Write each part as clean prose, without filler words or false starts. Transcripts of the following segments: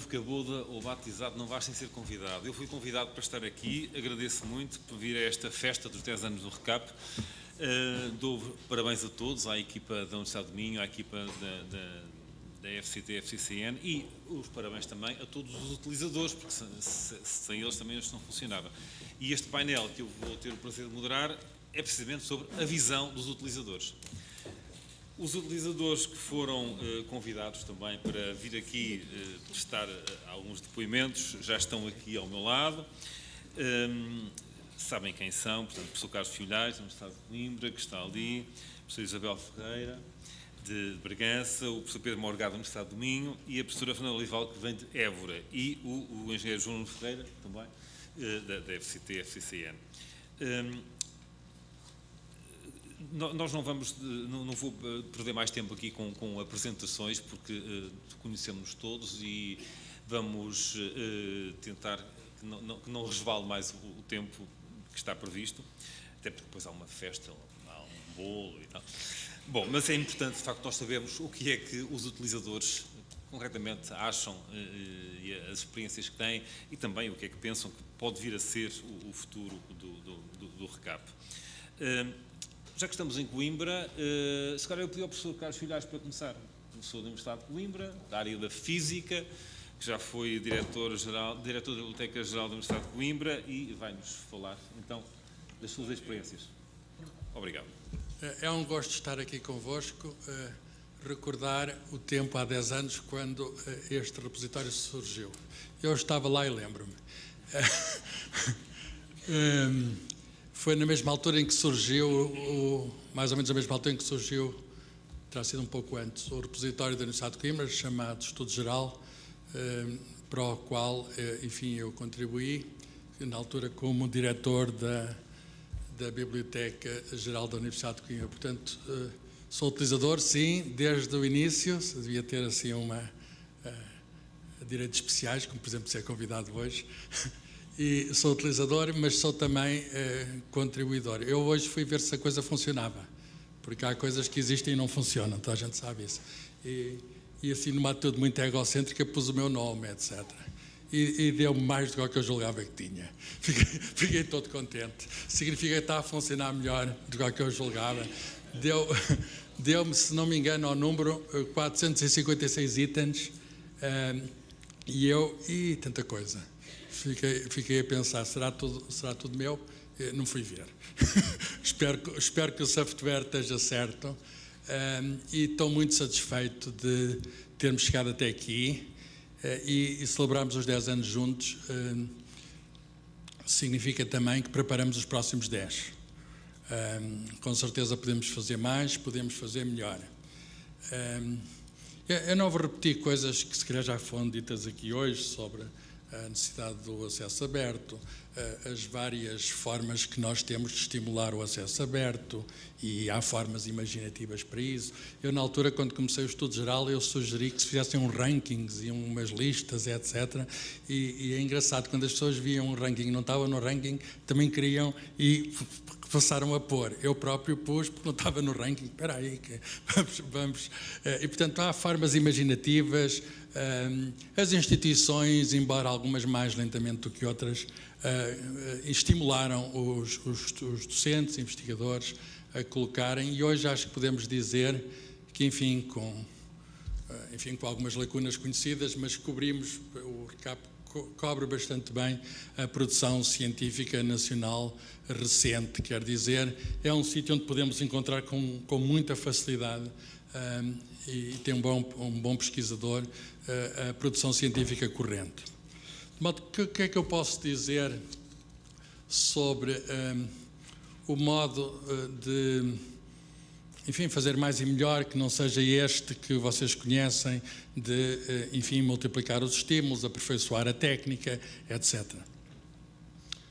cabuda ou batizado não vais sem ser convidado. Eu fui convidado para estar aqui, agradeço muito por vir a esta festa dos 10 anos do RECAP. Dou parabéns a todos, à equipa da Universidade do Minho, à equipa da FCT, FCCN e os parabéns também a todos os utilizadores, porque sem eles também isto não funcionava. E este painel que eu vou ter o prazer de moderar é precisamente sobre a visão dos utilizadores. Os utilizadores que foram convidados também para vir aqui prestar alguns depoimentos já estão aqui ao meu lado. Sabem quem são, portanto, o professor Carlos Filhais, da Universidade de Coimbra, que está ali, a professora Isabel Ferreira, de Bragança, o professor Pedro Morgado, da Universidade do Minho, e a professora Fernanda Olival, que vem de Évora, e o engenheiro João Ferreira, também, da FCT, FCCN. Nós não vou perder mais tempo aqui com apresentações, porque conhecemos todos e vamos tentar que não resvale mais o tempo que está previsto, até porque depois há uma festa, há um bolo e tal. Bom, mas é importante, de facto, nós sabermos o que é que os utilizadores concretamente acham e as experiências que têm e também o que é que pensam que pode vir a ser o futuro do RECAP. Já que estamos em Coimbra, se calhar eu pedi ao professor Carlos Filhais para começar, professor da Universidade de Coimbra, da área da Física, que já foi diretor da Biblioteca-Geral da Universidade de Coimbra e vai-nos falar, então, das suas experiências. Obrigado. É um gosto estar aqui convosco, recordar o tempo há 10 anos, quando este repositório surgiu. Eu estava lá e lembro-me. Foi na mesma altura em que surgiu, mais ou menos na mesma altura em que surgiu, terá sido um pouco antes, o repositório da Universidade de Coimbra, chamado Estudo Geral, para o qual, enfim, eu contribuí, na altura como diretor da Biblioteca-Geral da Universidade de Coimbra. Portanto, sou utilizador, sim, desde o início, devia ter, assim, direitos especiais, como, por exemplo, ser convidado hoje, e sou utilizador, mas sou também contribuidor. Eu hoje fui ver se a coisa funcionava, porque há coisas que existem e não funcionam, então a gente sabe isso. E assim, numa atitude muito egocêntrica, pus o meu nome, etc. E deu-me mais do que eu julgava que tinha. Fiquei todo contente. Significa que está a funcionar melhor do que eu julgava. Deu-me, se não me engano, ao número 456 itens, e tanta coisa. Fiquei a pensar, será tudo meu? Não fui ver. Espero que o software esteja certo. E estou muito satisfeito de termos chegado até aqui e celebrarmos os 10 anos juntos. Significa também que preparamos os próximos 10. Com certeza podemos fazer mais, podemos fazer melhor. Eu não vou repetir coisas que se calhar já foram ditas aqui hoje sobre a necessidade do acesso aberto, as várias formas que nós temos de estimular o acesso aberto, e há formas imaginativas para isso. Eu, na altura, quando comecei o estudo geral, eu sugeri que se fizessem uns rankings e umas listas, etc. E é engraçado, quando as pessoas viam um ranking e não estava no ranking, também queriam e passaram a pôr. Eu próprio pus porque não estava no ranking. Espera aí, vamos. E, portanto, há formas imaginativas. As instituições, embora algumas mais lentamente do que outras, estimularam os docentes, investigadores, a colocarem, e hoje acho que podemos dizer que, enfim, com algumas lacunas conhecidas, mas cobrimos, o RECAP cobre bastante bem a produção científica nacional recente, quer dizer, é um sítio onde podemos encontrar com muita facilidade e tem um bom pesquisador a produção científica corrente. De modo que o que é que eu posso dizer sobre o modo de, enfim, fazer mais e melhor, que não seja este que vocês conhecem, de, enfim, multiplicar os estímulos, aperfeiçoar a técnica, etc.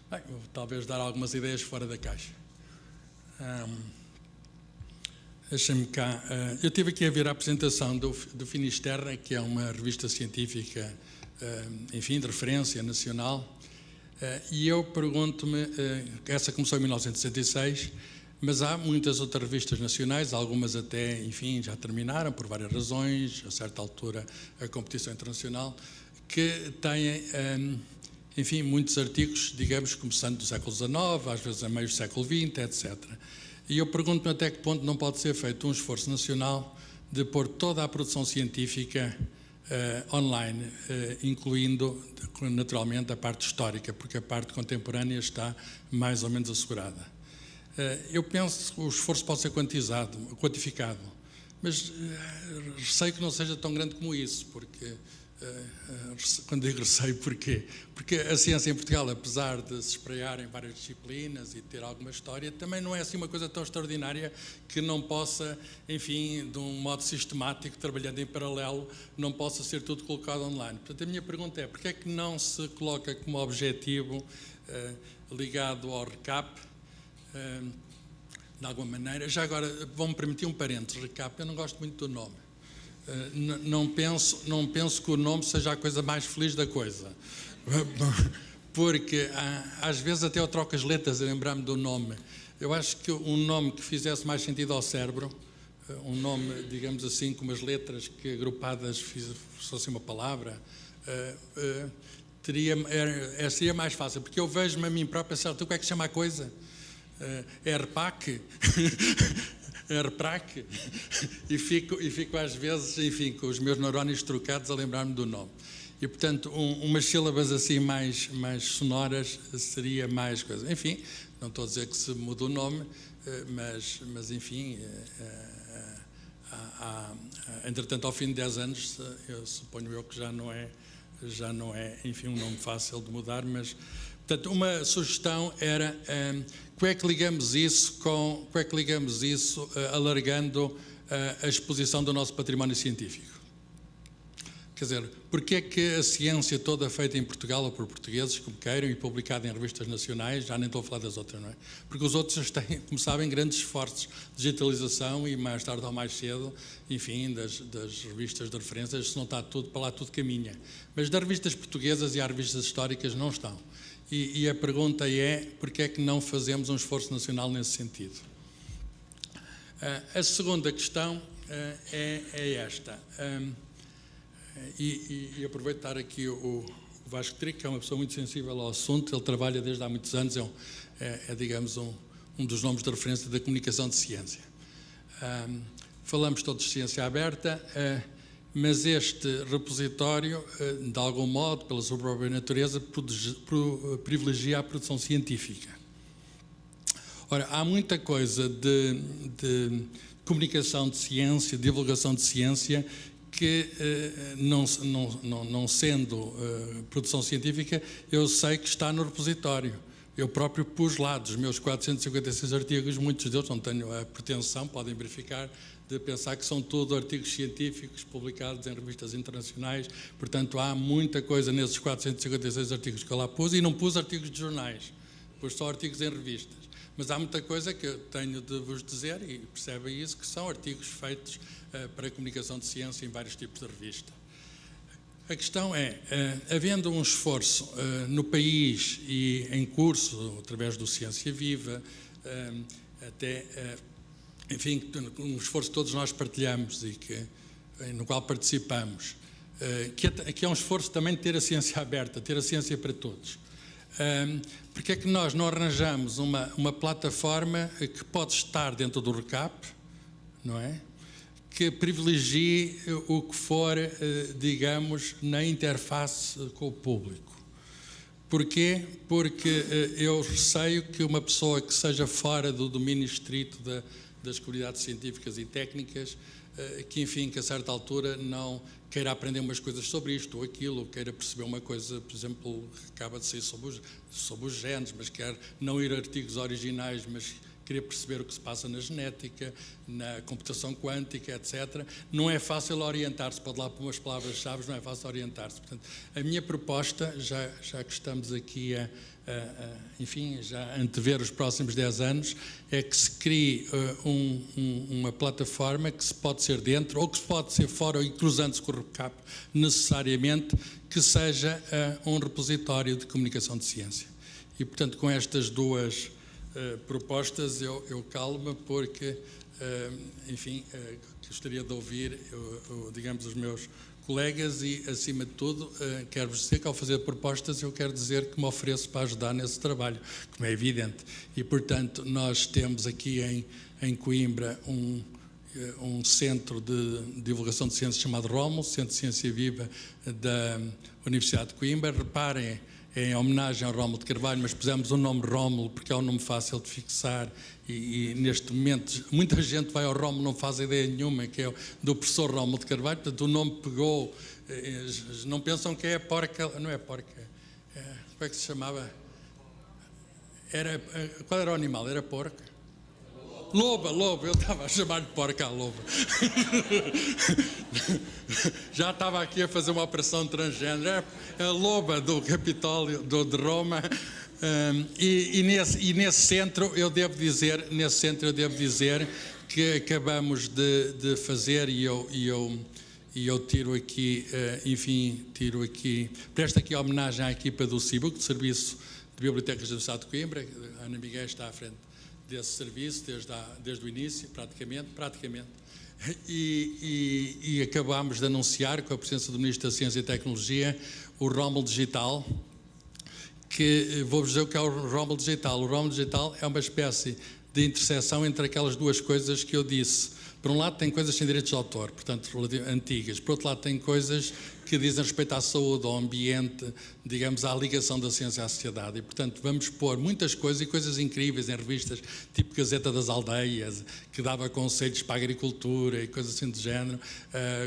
Bem, vou talvez dar algumas ideias fora da caixa. Deixem-me cá. Eu estive aqui a ver a apresentação do Finisterra, que é uma revista científica, enfim, de referência nacional, e eu pergunto-me, essa começou em 1966, mas há muitas outras revistas nacionais, algumas até, enfim, já terminaram por várias razões, a certa altura a competição internacional, que têm, enfim, muitos artigos, digamos, começando do século XIX, às vezes a meio do século XX, etc. E eu pergunto-me até que ponto não pode ser feito um esforço nacional de pôr toda a produção científica online, incluindo naturalmente a parte histórica, porque a parte contemporânea está mais ou menos assegurada. Eu penso que o esforço pode ser quantificado, mas receio que não seja tão grande como isso, porque, quando digo receio, porquê? Porque a ciência em Portugal, apesar de se espalhar em várias disciplinas e ter alguma história, também não é assim uma coisa tão extraordinária que não possa, enfim, de um modo sistemático, trabalhando em paralelo, não possa ser tudo colocado online. Portanto, a minha pergunta é, porquê é que não se coloca como objetivo ligado ao RECAP, de alguma maneira? Já agora, vão-me permitir um parênteses, RECAP, eu não gosto muito do nome. Não penso que o nome seja a coisa mais feliz da coisa, porque às vezes até eu troco as letras a lembrar-me do nome. Eu acho que um nome que fizesse mais sentido ao cérebro, um nome, digamos assim, com umas letras que agrupadas fossem uma palavra, seria mais fácil, porque eu vejo-me a mim próprio pensar, tu como é que se chama a coisa? RPAC? RPRAC? E fico às vezes, enfim, com os meus neurónios trocados a lembrar-me do nome. E, portanto, umas sílabas assim mais sonoras seria mais coisa. Enfim, não estou a dizer que se muda o nome, mas enfim, entretanto, ao fim de 10 anos, eu suponho que já não é, enfim, um nome fácil de mudar, mas, portanto, uma sugestão era como é que ligamos isso alargando a exposição do nosso património científico? Quer dizer, porque é que a ciência toda feita em Portugal ou por portugueses, como queiram, e publicada em revistas nacionais, já nem estou a falar das outras, não é? Porque os outros têm, como sabem, grandes esforços de digitalização e mais tarde ou mais cedo, enfim, das revistas de referências, se não está tudo, para lá tudo caminha. Mas das revistas portuguesas e as revistas históricas não estão. E a pergunta é, porque é que não fazemos um esforço nacional nesse sentido? A segunda questão é esta. E aproveito de estar aqui o Vasco Trigo, que é uma pessoa muito sensível ao assunto, ele trabalha desde há muitos anos, digamos, um dos nomes de referência da comunicação de ciência. Falamos todos de ciência aberta, mas este repositório, de algum modo, pela sua própria natureza, privilegia a produção científica. Ora, há muita coisa de comunicação de ciência, divulgação de ciência, que não sendo produção científica, eu sei que está no repositório. Eu próprio pus lá dos meus 456 artigos, muitos deles, não tenho a pretensão, podem verificar, de pensar que são todos artigos científicos publicados em revistas internacionais. Portanto, há muita coisa nesses 456 artigos que eu lá pus, e não pus artigos de jornais, pus só artigos em revistas. Mas há muita coisa que eu tenho de vos dizer, e percebem isso, que são artigos feitos para a comunicação de ciência em vários tipos de revista. A questão é, havendo um esforço no país e em curso, através do Ciência Viva, enfim, um esforço que todos nós partilhamos e no qual participamos, que é um esforço também de ter a ciência aberta, ter a ciência para todos. Porque é que nós não arranjamos uma plataforma que pode estar dentro do RECAP, não é? Que privilegie o que for, digamos, na interface com o público. Porquê? Porque eu receio que uma pessoa que seja fora do domínio estrito das comunidades científicas e técnicas, que, enfim, que a certa altura não queira aprender umas coisas sobre isto ou aquilo, ou queira perceber uma coisa, por exemplo, que acaba de sair sobre os genes, mas quer não ir a artigos originais, mas queria perceber o que se passa na genética, na computação quântica, etc. Não é fácil orientar-se, pode lá pôr umas palavras-chave, não é fácil orientar-se. Portanto, a minha proposta, já que estamos aqui enfim, já antever os próximos 10 anos, é que se crie uma plataforma que se pode ser dentro ou que se pode ser fora e cruzando-se com o RECAP necessariamente, que seja um repositório de comunicação de ciência. E, portanto, com estas duas propostas, eu calmo, porque, enfim, gostaria de ouvir, digamos, os meus colegas e, acima de tudo, quero-vos dizer que ao fazer propostas eu quero dizer que me ofereço para ajudar nesse trabalho, como é evidente. E, portanto, nós temos aqui em Coimbra um centro de divulgação de ciência chamado Rómulo, Centro de Ciência Viva da Universidade de Coimbra. Reparem, é em homenagem ao Rómulo de Carvalho, mas pusemos o nome Rómulo porque é um nome fácil de fixar e neste momento muita gente vai ao Rómulo, não faz ideia nenhuma, que é do professor Rómulo de Carvalho, portanto o nome pegou, não pensam que é a porca, não é porca, como é que se chamava? Qual era o animal? Era porca? Loba, eu estava a chamar de porca à loba. Já estava aqui a fazer uma operação transgênero. É a loba do Capitólio de Roma. E nesse centro eu devo dizer que acabamos de fazer e eu tiro aqui, presto aqui homenagem à equipa do CIBUC, do Serviço de Bibliotecas do Estado de Coimbra. A Ana Miguel está à frente desse serviço desde o início, praticamente. E acabámos de anunciar, com a presença do Ministro da Ciência e Tecnologia, o Rómulo Digital, que vou-vos dizer o que é o Rómulo Digital. O Rómulo Digital é uma espécie de interseção entre aquelas duas coisas que eu disse. Por um lado tem coisas sem direitos de autor, portanto antigas. Por outro lado tem coisas que dizem respeito à saúde, ao ambiente, digamos, à ligação da ciência à sociedade. E, portanto, vamos pôr muitas coisas e coisas incríveis em revistas tipo Gazeta das Aldeias, que dava conselhos para a agricultura e coisas assim do género,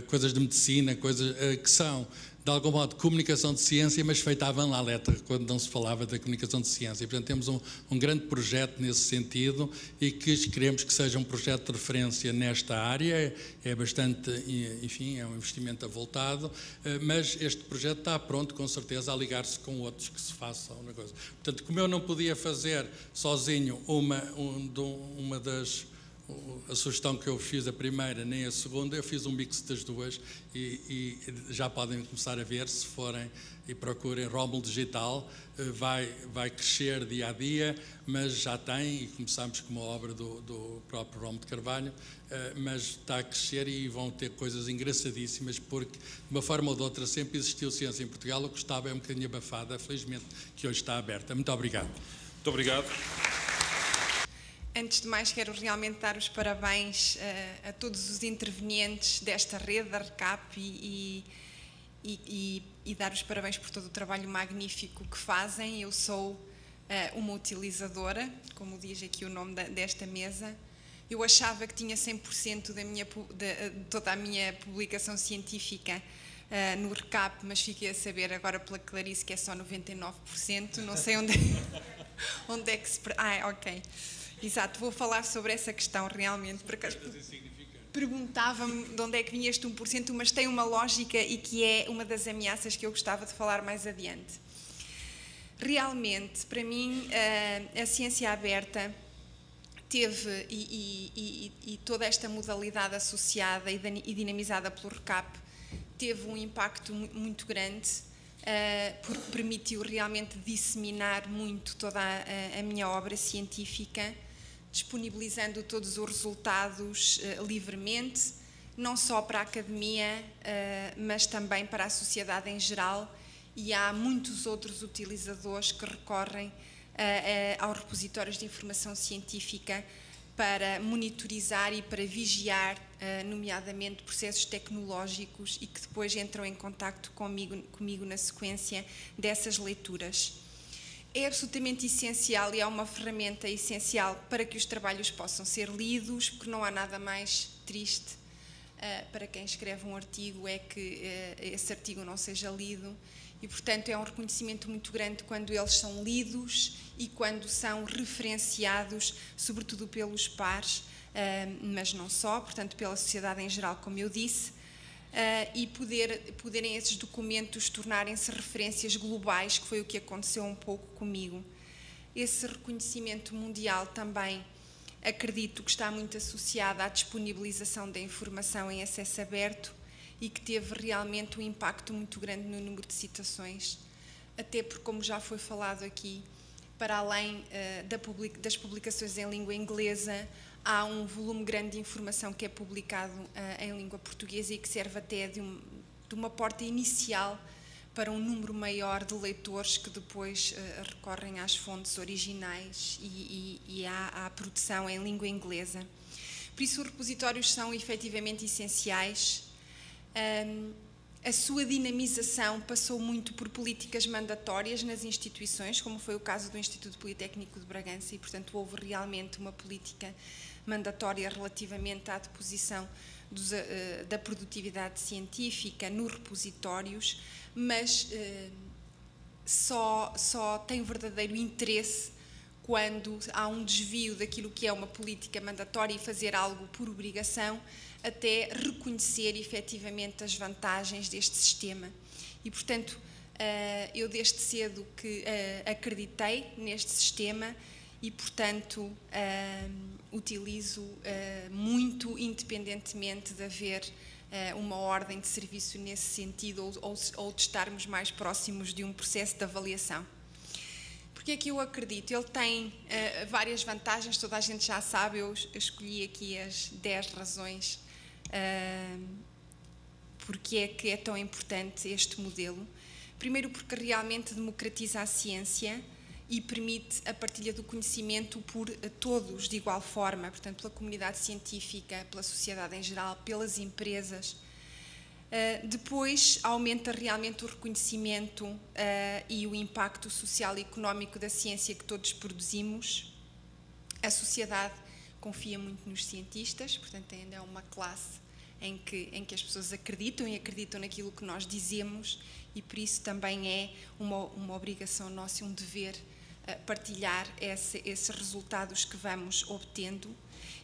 coisas de medicina, coisas que são, de algum modo, comunicação de ciência, mas feita à van la lettre, quando não se falava da comunicação de ciência. E, portanto, temos um grande projeto nesse sentido e que queremos que seja um projeto de referência nesta área. É bastante, enfim, é um investimento avultado, mas este projeto está pronto, com certeza, a ligar-se com outros que se façam uma coisa. Portanto, como eu não podia fazer sozinho a sugestão que eu fiz, a primeira nem a segunda, eu fiz um mix das duas e já podem começar a ver, se forem e procurem Rómulo Digital, vai crescer dia a dia, mas já tem, e começamos com uma obra do próprio Rómulo de Carvalho, mas está a crescer e vão ter coisas engraçadíssimas, porque de uma forma ou de outra sempre existiu ciência em Portugal. O que estava é um bocadinho abafada, felizmente que hoje está aberta. Muito obrigado. Muito obrigado. Antes de mais, quero realmente dar os parabéns a todos os intervenientes desta rede, da RCAP, e dar os parabéns por todo o trabalho magnífico que fazem. Eu sou uma utilizadora, como diz aqui o nome desta mesa. Eu achava que tinha 100% de toda a minha publicação científica no RCAP, mas fiquei a saber agora pela Clarice que é só 99%, não sei onde é que se... ok. Exato, vou falar sobre essa questão realmente, porque perguntava-me de onde é que vinha este 1%, mas tem uma lógica e que é uma das ameaças que eu gostava de falar mais adiante. Realmente, para mim, a ciência aberta teve, e toda esta modalidade associada e dinamizada pelo RCAP, teve um impacto muito grande, porque permitiu realmente disseminar muito toda a minha obra científica, disponibilizando todos os resultados livremente, não só para a academia, mas também para a sociedade em geral, e há muitos outros utilizadores que recorrem aos repositórios de informação científica para monitorizar e para vigiar, nomeadamente, processos tecnológicos e que depois entram em contacto comigo na sequência dessas leituras. É absolutamente essencial e é uma ferramenta essencial para que os trabalhos possam ser lidos, porque não há nada mais triste para quem escreve um artigo é que esse artigo não seja lido e, portanto, é um reconhecimento muito grande quando eles são lidos e quando são referenciados, sobretudo pelos pares, mas não só, portanto, pela sociedade em geral, como eu disse, e poderem esses documentos tornarem-se referências globais, que foi o que aconteceu um pouco comigo. Esse reconhecimento mundial também acredito que está muito associado à disponibilização da informação em acesso aberto e que teve realmente um impacto muito grande no número de citações, até porque, como já foi falado aqui, para além das publicações em língua inglesa, há um volume grande de informação que é publicado em língua portuguesa e que serve até de uma porta inicial para um número maior de leitores que depois recorrem às fontes originais e à produção em língua inglesa. Por isso, os repositórios são efetivamente essenciais. A sua dinamização passou muito por políticas mandatórias nas instituições, como foi o caso do Instituto Politécnico de Bragança, e, portanto, houve realmente uma política mandatória relativamente à deposição da produtividade científica nos repositórios, mas só tem verdadeiro interesse quando há um desvio daquilo que é uma política mandatória e fazer algo por obrigação, até reconhecer efetivamente as vantagens deste sistema. E, portanto, eu desde cedo que acreditei neste sistema e, portanto, utilizo muito, independentemente de haver uma ordem de serviço nesse sentido ou de estarmos mais próximos de um processo de avaliação. Porque é que eu acredito? Ele tem várias vantagens, toda a gente já sabe, eu escolhi aqui as 10 razões porque é que é tão importante este modelo. Primeiro, porque realmente democratiza a ciência e permite a partilha do conhecimento por todos de igual forma, portanto, pela comunidade científica, pela sociedade em geral, pelas empresas. Depois, aumenta realmente o reconhecimento e o impacto social e económico da ciência que todos produzimos. A sociedade confia muito nos cientistas, portanto, ainda é uma classe em que as pessoas acreditam e acreditam naquilo que nós dizemos, e por isso também é uma obrigação nossa, um dever partilhar esses resultados que vamos obtendo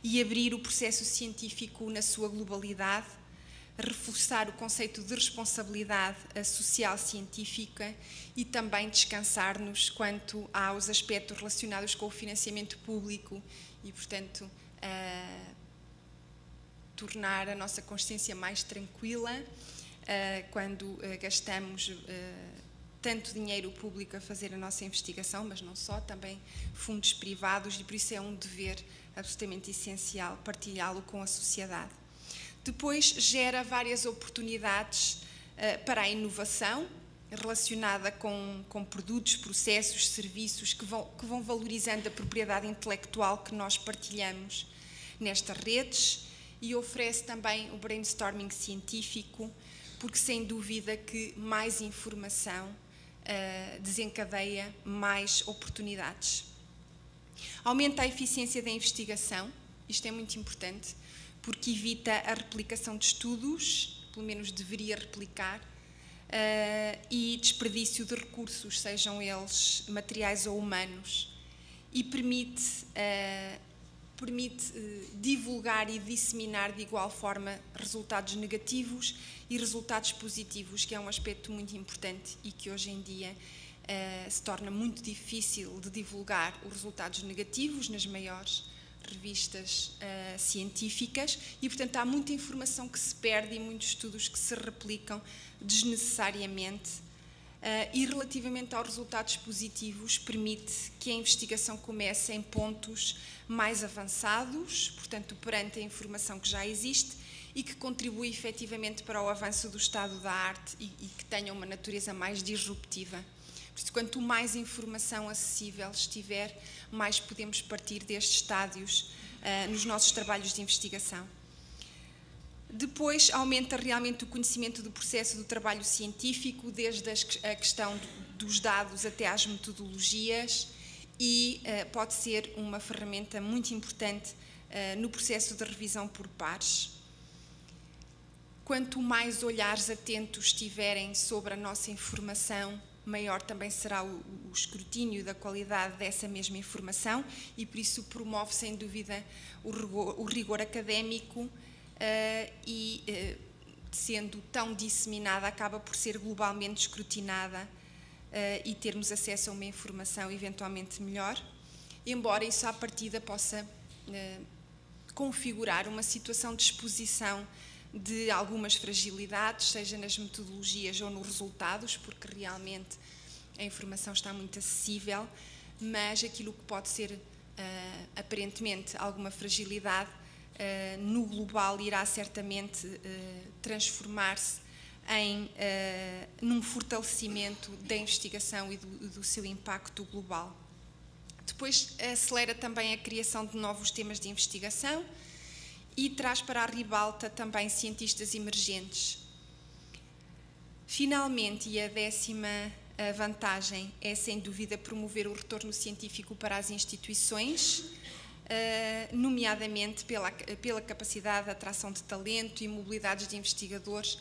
e abrir o processo científico na sua globalidade, reforçar o conceito de responsabilidade social científica e também descansar-nos quanto aos aspectos relacionados com o financiamento público e, portanto, tornar a nossa consciência mais tranquila quando gastamos tanto dinheiro público a fazer a nossa investigação, mas não só, também fundos privados, e por isso é um dever absolutamente essencial partilhá-lo com a sociedade. Depois gera várias oportunidades para a inovação relacionada com produtos, processos, serviços que vão valorizando a propriedade intelectual que nós partilhamos nestas redes, e oferece também o brainstorming científico, porque sem dúvida que mais informação desencadeia mais oportunidades. Aumenta a eficiência da investigação, isto é muito importante, porque evita a replicação de estudos, pelo menos deveria replicar, e desperdício de recursos, sejam eles materiais ou humanos, e permite divulgar e disseminar de igual forma resultados negativos e resultados positivos, que é um aspecto muito importante e que hoje em dia se torna muito difícil de divulgar os resultados negativos nas maiores revistas científicas e, portanto, há muita informação que se perde e muitos estudos que se replicam desnecessariamente. E relativamente aos resultados positivos, permite que a investigação comece em pontos mais avançados, portanto, perante a informação que já existe e que contribui efetivamente para o avanço do estado da arte e que tenha uma natureza mais disruptiva. Por isso, quanto mais informação acessível estiver, mais podemos partir destes estádios nos nossos trabalhos de investigação. Depois, aumenta realmente o conhecimento do processo do trabalho científico, desde a questão dos dados até às metodologias, e pode ser uma ferramenta muito importante no processo de revisão por pares. Quanto mais olhares atentos tiverem sobre a nossa informação, maior também será o escrutínio da qualidade dessa mesma informação, e por isso promove, sem dúvida, o rigor académico, sendo tão disseminada, acaba por ser globalmente escrutinada e termos acesso a uma informação eventualmente melhor, embora isso à partida possa configurar uma situação de exposição de algumas fragilidades, seja nas metodologias ou nos resultados, porque realmente a informação está muito acessível, mas aquilo que pode ser aparentemente alguma fragilidade no global irá certamente transformar-se num fortalecimento da investigação e do seu impacto global. Depois acelera também a criação de novos temas de investigação e traz para a ribalta também cientistas emergentes. Finalmente, e a 10ª vantagem é, sem dúvida, promover o retorno científico para as instituições, nomeadamente pela capacidade de atração de talento e mobilidades de investigadores,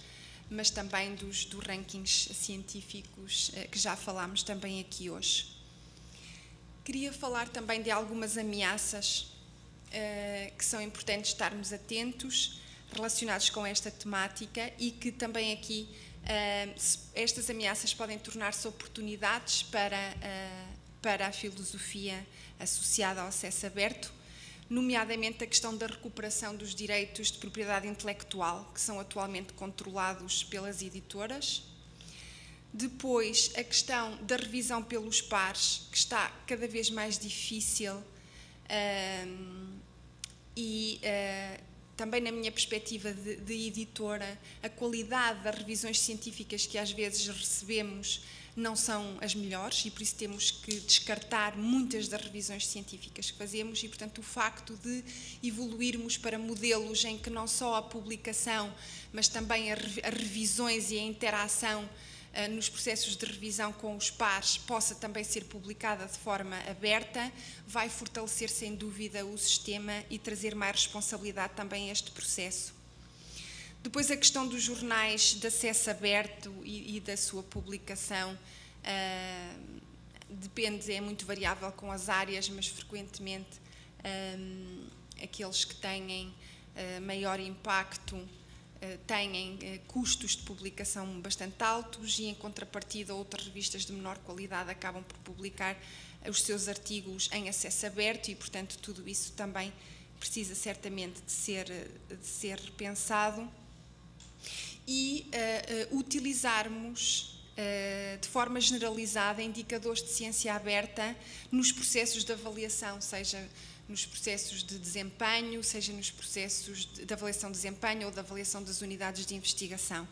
mas também dos rankings científicos que já falámos também aqui hoje. Queria falar também de algumas ameaças que são importantes estarmos atentos, relacionados com esta temática, e que também aqui estas ameaças podem tornar-se oportunidades para a filosofia associada ao acesso aberto, nomeadamente a questão da recuperação dos direitos de propriedade intelectual, que são atualmente controlados pelas editoras. Depois, a questão da revisão pelos pares, que está cada vez mais difícil também na minha perspectiva de editora, a qualidade das revisões científicas que às vezes recebemos não são as melhores e por isso temos que descartar muitas das revisões científicas que fazemos e, portanto, o facto de evoluirmos para modelos em que não só a publicação, mas também as revisões e a interação nos processos de revisão com os pares possa também ser publicada de forma aberta, vai fortalecer sem dúvida o sistema e trazer mais responsabilidade também a este processo. Depois a questão dos jornais de acesso aberto e da sua publicação depende, é muito variável com as áreas, mas frequentemente aqueles que têm maior impacto têm custos de publicação bastante altos e, em contrapartida, outras revistas de menor qualidade acabam por publicar os seus artigos em acesso aberto e, portanto, tudo isso também precisa certamente de ser repensado e utilizarmos de forma generalizada indicadores de ciência aberta nos processos de avaliação, seja nos processos de desempenho, seja nos processos de avaliação de desempenho ou de avaliação das unidades de investigação.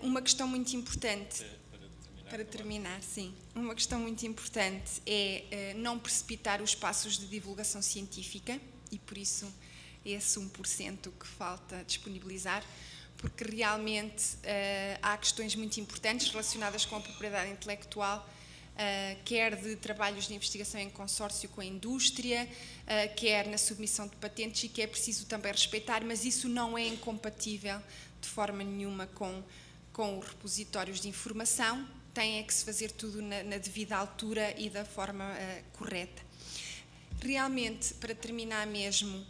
Uma questão muito importante, para terminar, sim, uma questão muito importante é não precipitar os passos de divulgação científica e por isso esse 1% que falta disponibilizar, porque realmente há questões muito importantes relacionadas com a propriedade intelectual, quer de trabalhos de investigação em consórcio com a indústria, quer na submissão de patentes e que é preciso também respeitar, mas isso não é incompatível de forma nenhuma com os repositórios de informação, tem que se fazer tudo na devida altura e da forma correta. Realmente, para terminar mesmo,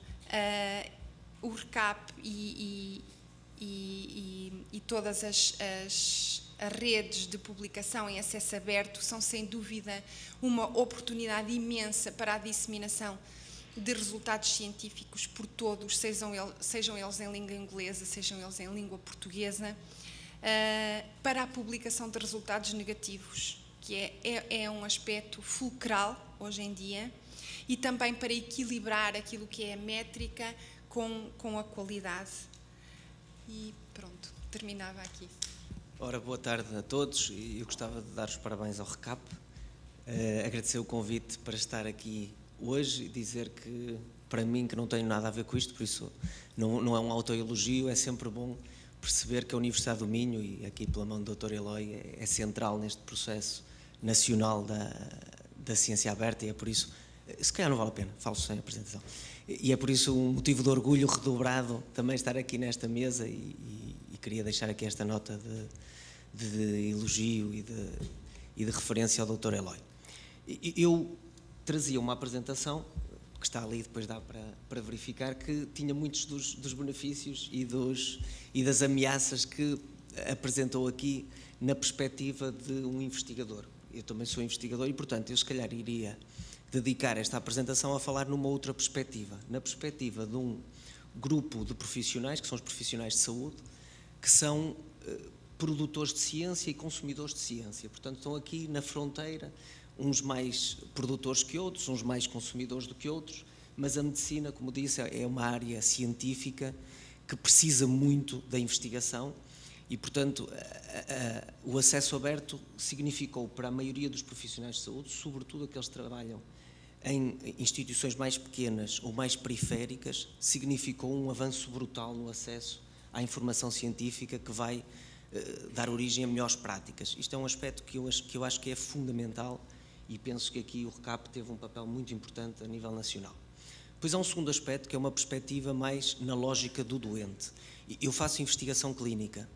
o RCAP e todas as redes de publicação em acesso aberto são, sem dúvida, uma oportunidade imensa para a disseminação de resultados científicos por todos, sejam eles em língua inglesa, sejam eles em língua portuguesa, para a publicação de resultados negativos, que é um aspecto fulcral hoje em dia, e também para equilibrar aquilo que é a métrica com a qualidade. E pronto, terminava aqui. Ora, boa tarde a todos e eu gostava de dar os parabéns ao RCAP, agradecer o convite para estar aqui hoje e dizer que, para mim, que não tenho nada a ver com isto, por isso não é um autoelogio, é sempre bom perceber que a Universidade do Minho, e aqui pela mão do Dr. Eloy, é central neste processo nacional da ciência aberta e é por isso, se calhar não vale a pena, falo sem apresentação, e é por isso um motivo de orgulho redobrado também estar aqui nesta mesa e queria deixar aqui esta nota de elogio e de referência ao Dr. Eloy. Eu trazia uma apresentação, que está ali, depois dá para verificar, que tinha muitos dos benefícios e das ameaças que apresentou aqui na perspectiva de um investigador. Eu também sou investigador e, portanto, eu se calhar iria dedicar esta apresentação a falar numa outra perspectiva, na perspectiva de um grupo de profissionais, que são os profissionais de saúde, que são produtores de ciência e consumidores de ciência. Portanto, estão aqui na fronteira, uns mais produtores que outros, uns mais consumidores do que outros, mas a medicina, como disse, é uma área científica que precisa muito da investigação E, portanto, o acesso aberto significou para a maioria dos profissionais de saúde, sobretudo aqueles que trabalham em instituições mais pequenas ou mais periféricas, significou um avanço brutal no acesso à informação científica que vai dar origem a melhores práticas. Isto é um aspecto que eu acho que é fundamental e penso que aqui o RCAP teve um papel muito importante a nível nacional. Depois há um segundo aspecto, que é uma perspectiva mais na lógica do doente. Eu faço investigação clínica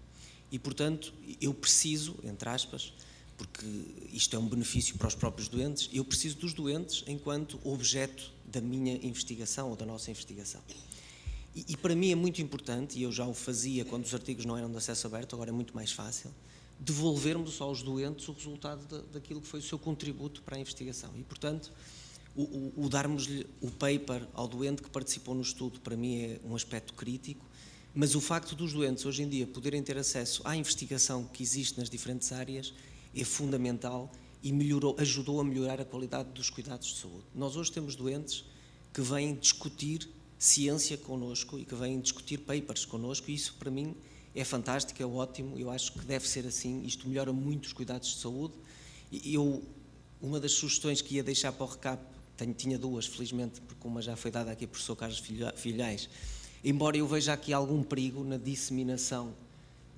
e, portanto, eu preciso, entre aspas, porque isto é um benefício para os próprios doentes, eu preciso dos doentes enquanto objeto da minha investigação ou da nossa investigação. E para mim é muito importante, e eu já o fazia quando os artigos não eram de acesso aberto, agora é muito mais fácil, devolvermos aos doentes o resultado daquilo que foi o seu contributo para a investigação. E, portanto, o darmos-lhe o paper ao doente que participou no estudo, para mim é um aspecto crítico, mas o facto dos doentes hoje em dia poderem ter acesso à investigação que existe nas diferentes áreas é fundamental e ajudou a melhorar a qualidade dos cuidados de saúde. Nós hoje temos doentes que vêm discutir ciência connosco e que vêm discutir papers connosco, e isso para mim é fantástico, é ótimo, eu acho que deve ser assim, isto melhora muito os cuidados de saúde. Uma das sugestões que ia deixar para o RCAP, tinha duas, felizmente, porque uma já foi dada aqui ao professor Carlos Filhais, embora eu veja aqui algum perigo na disseminação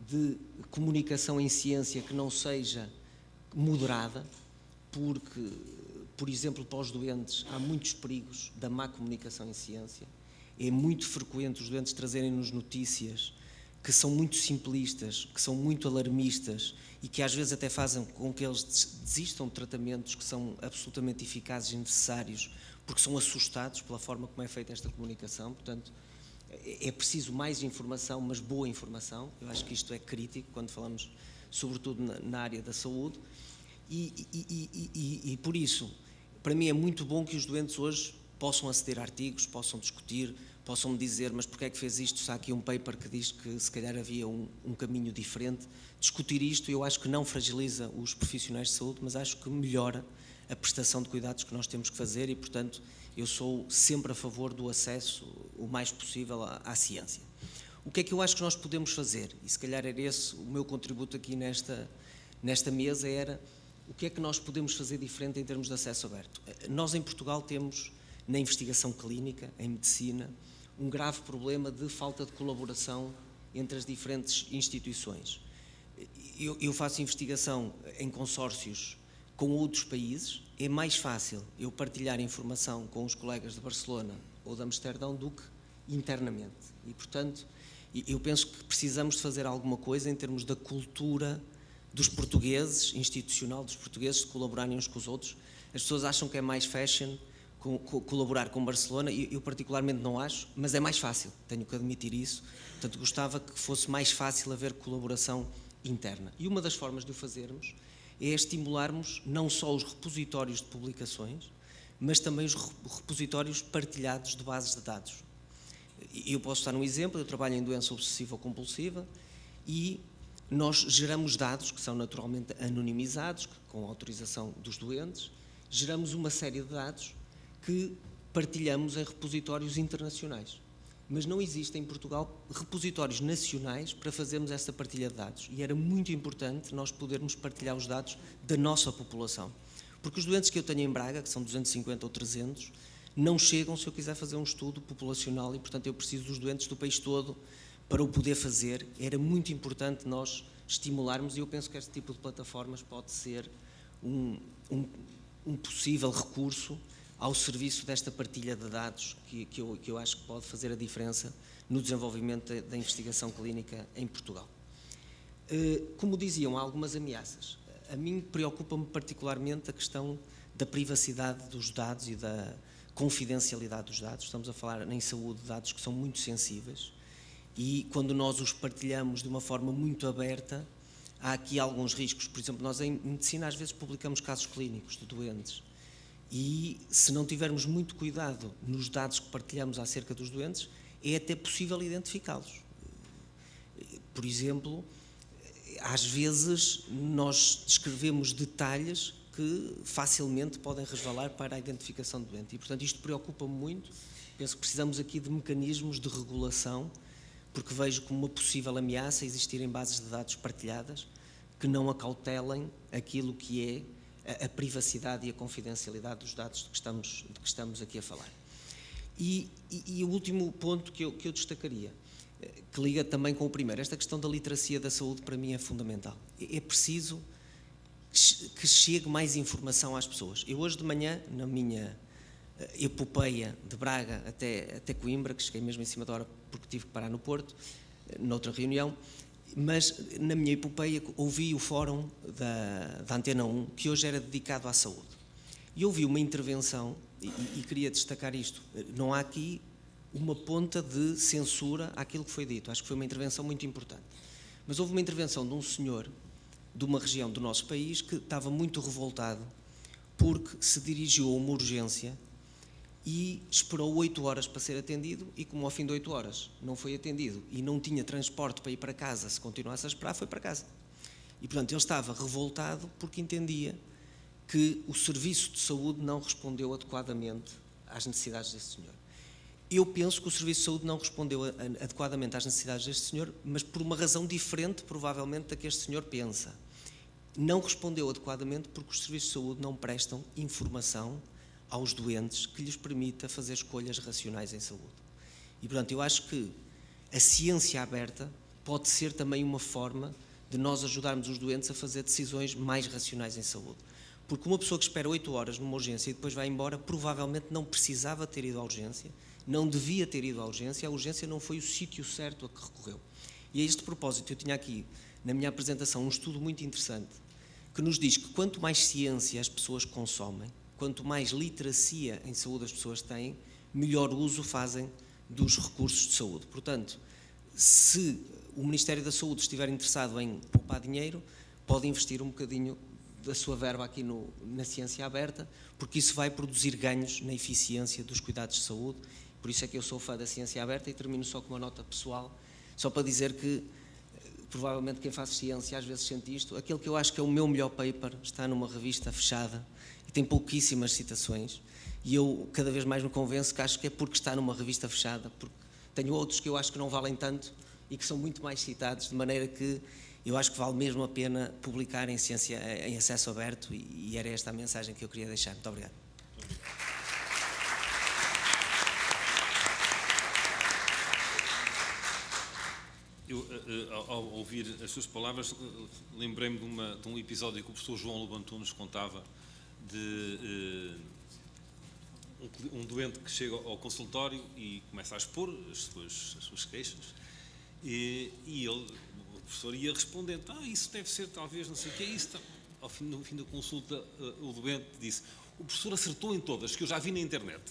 de comunicação em ciência que não seja moderada, porque, por exemplo, para os doentes há muitos perigos da má comunicação em ciência. É muito frequente os doentes trazerem-nos notícias que são muito simplistas, que são muito alarmistas e que às vezes até fazem com que eles desistam de tratamentos que são absolutamente eficazes e necessários, porque são assustados pela forma como é feita esta comunicação. Portanto, é preciso mais informação, mas boa informação. Eu acho que isto é crítico quando falamos, sobretudo na área da saúde. E por isso, para mim é muito bom que os doentes hoje possam aceder a artigos, possam discutir, possam me dizer, mas porquê é que fez isto? Se há aqui um paper que diz que se calhar havia um caminho diferente. Discutir isto, eu acho que não fragiliza os profissionais de saúde, mas acho que melhora a prestação de cuidados que nós temos que fazer e, portanto, eu sou sempre a favor do acesso o mais possível à ciência. O que é que eu acho que nós podemos fazer? E se calhar era esse o meu contributo aqui nesta mesa, era o que é que nós podemos fazer diferente em termos de acesso aberto. Nós em Portugal temos, na investigação clínica, em medicina, um grave problema de falta de colaboração entre as diferentes instituições. Eu faço investigação em consórcios com outros países, é mais fácil eu partilhar informação com os colegas de Barcelona ou de Amsterdão do que internamente. E, portanto, eu penso que precisamos de fazer alguma coisa em termos da cultura dos portugueses, institucional dos portugueses, de colaborarem uns com os outros. As pessoas acham que é mais fashion colaborar com Barcelona, eu particularmente não acho, mas é mais fácil, tenho que admitir isso. Portanto, gostava que fosse mais fácil haver colaboração interna. E uma das formas de o fazermos é estimularmos não só os repositórios de publicações, mas também os repositórios partilhados de bases de dados. Eu posso dar um exemplo, eu trabalho em doença obsessiva ou compulsiva e nós geramos dados que são naturalmente anonimizados, com autorização dos doentes, geramos uma série de dados que partilhamos em repositórios internacionais. Mas não existem em Portugal repositórios nacionais para fazermos essa partilha de dados. E era muito importante nós podermos partilhar os dados da nossa população. Porque os doentes que eu tenho em Braga, que são 250 ou 300, não chegam se eu quiser fazer um estudo populacional e, portanto, eu preciso dos doentes do país todo para o poder fazer. Era muito importante nós estimularmos e eu penso que este tipo de plataformas pode ser um possível recurso ao serviço desta partilha de dados que eu acho que pode fazer a diferença no desenvolvimento da investigação clínica em Portugal. Como diziam, há algumas ameaças. A mim preocupa-me particularmente a questão da privacidade dos dados e da confidencialidade dos dados. Estamos a falar em saúde de dados que são muito sensíveis e quando nós os partilhamos de uma forma muito aberta, há aqui alguns riscos. Por exemplo, nós em medicina às vezes publicamos casos clínicos de doentes e se não tivermos muito cuidado nos dados que partilhamos acerca dos doentes, é até possível identificá-los. Por exemplo, às vezes nós descrevemos detalhes que facilmente podem resvalar para a identificação do doente e, portanto, isto preocupa-me muito. Penso que precisamos aqui de mecanismos de regulação, porque vejo como uma possível ameaça existirem bases de dados partilhadas que não acautelem aquilo que é a privacidade e a confidencialidade dos dados de que estamos aqui a falar. E o último ponto que eu destacaria, que liga também com o primeiro, esta questão da literacia da saúde para mim é fundamental. É preciso que chegue mais informação às pessoas. Eu hoje de manhã, na minha epopeia de Braga até Coimbra, que cheguei mesmo em cima da hora porque tive que parar no Porto, noutra reunião, mas na minha epopeia ouvi o fórum da Antena 1, que hoje era dedicado à saúde. E ouvi uma intervenção, e queria destacar isto, não há aqui uma ponta de censura àquilo que foi dito, acho que foi uma intervenção muito importante. Mas houve uma intervenção de um senhor de uma região do nosso país que estava muito revoltado porque se dirigiu a uma urgência e esperou 8 horas para ser atendido e como ao fim de 8 horas não foi atendido e não tinha transporte para ir para casa, se continuasse a esperar, foi para casa. E, portanto, ele estava revoltado porque entendia que o serviço de saúde não respondeu adequadamente às necessidades desse senhor. Eu penso que o serviço de saúde não respondeu adequadamente às necessidades deste senhor, mas por uma razão diferente, provavelmente, da que este senhor pensa. Não respondeu adequadamente porque os serviços de saúde não prestam informação aos doentes que lhes permita fazer escolhas racionais em saúde. E, portanto, eu acho que a ciência aberta pode ser também uma forma de nós ajudarmos os doentes a fazer decisões mais racionais em saúde. Porque uma pessoa que espera 8 horas numa urgência e depois vai embora, provavelmente não precisava ter ido à urgência, não devia ter ido à urgência, a urgência não foi o sítio certo a que recorreu. E a este propósito, eu tinha aqui, na minha apresentação, um estudo muito interessante, que nos diz que quanto mais ciência as pessoas consomem, quanto mais literacia em saúde as pessoas têm, melhor uso fazem dos recursos de saúde. Portanto, se o Ministério da Saúde estiver interessado em poupar dinheiro, pode investir um bocadinho da sua verba aqui na ciência aberta, porque isso vai produzir ganhos na eficiência dos cuidados de saúde. Por isso é que eu sou fã da ciência aberta e termino só com uma nota pessoal, só para dizer que provavelmente quem faz ciência às vezes sente isto. Aquele que eu acho que é o meu melhor paper está numa revista fechada e tem pouquíssimas citações, e eu cada vez mais me convenço que acho que é porque está numa revista fechada, porque tenho outros que eu acho que não valem tanto e que são muito mais citados, de maneira que eu acho que vale mesmo a pena publicar em ciência em acesso aberto, e era esta a mensagem que eu queria deixar. Muito obrigado. Eu, ao ouvir as suas palavras, lembrei-me de um episódio que o professor João Lobantu nos contava de um doente que chega ao consultório e começa a expor as suas queixas e o professor ia respondendo, isso deve ser talvez, não sei o que é isso. No fim da consulta, o doente disse, o professor acertou em todas, que eu já vi na internet.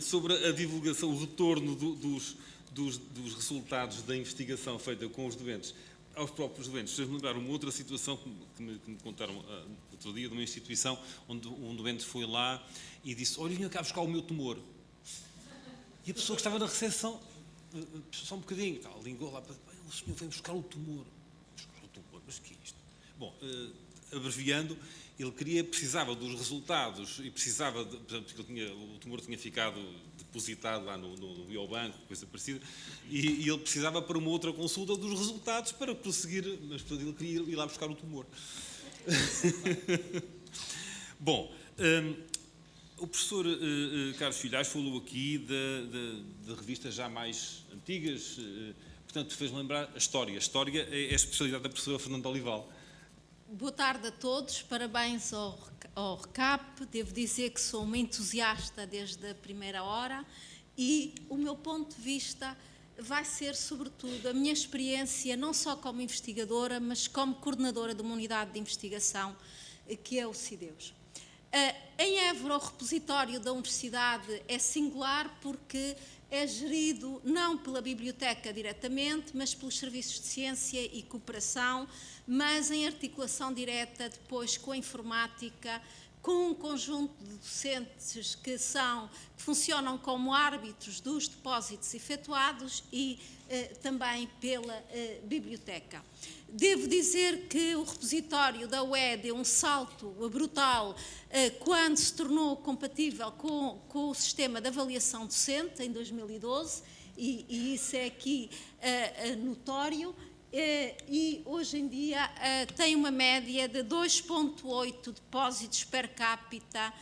Sobre a divulgação, o retorno dos resultados da investigação feita com os doentes aos próprios doentes. Vocês me lembraram uma outra situação que me contaram outro dia, de uma instituição onde um doente foi lá e disse, olha, vim cá buscar o meu tumor. E a pessoa que estava na recepção, só um bocadinho, ligou lá, o senhor veio buscar o tumor. Buscar o tumor, mas o que é isto? Bom, abreviando, ele precisava dos resultados e precisava, portanto, o tumor tinha ficado depositado lá no biobanco, coisa parecida, e ele precisava para uma outra consulta dos resultados para prosseguir, mas portanto, ele queria ir lá buscar o tumor. Bom, o professor Carlos Filhais falou aqui de revistas já mais antigas, portanto, fez-me lembrar a história. A história é a especialidade da professora Fernanda Olival. Boa tarde a todos, parabéns ao RCAP. Devo dizer que sou uma entusiasta desde a primeira hora e o meu ponto de vista vai ser, sobretudo, a minha experiência não só como investigadora, mas como coordenadora de uma unidade de investigação, que é o CIDEUS. Em Évora, o repositório da Universidade é singular porque é gerido não pela biblioteca diretamente, mas pelos serviços de ciência e cooperação, mas em articulação direta depois com a informática, com um conjunto de docentes que funcionam como árbitros dos depósitos efetuados e também pela biblioteca. Devo dizer que o repositório da UE deu um salto brutal quando se tornou compatível com o sistema de avaliação docente, em 2012, e isso é aqui notório. E hoje em dia tem uma média de 2,8 depósitos per capita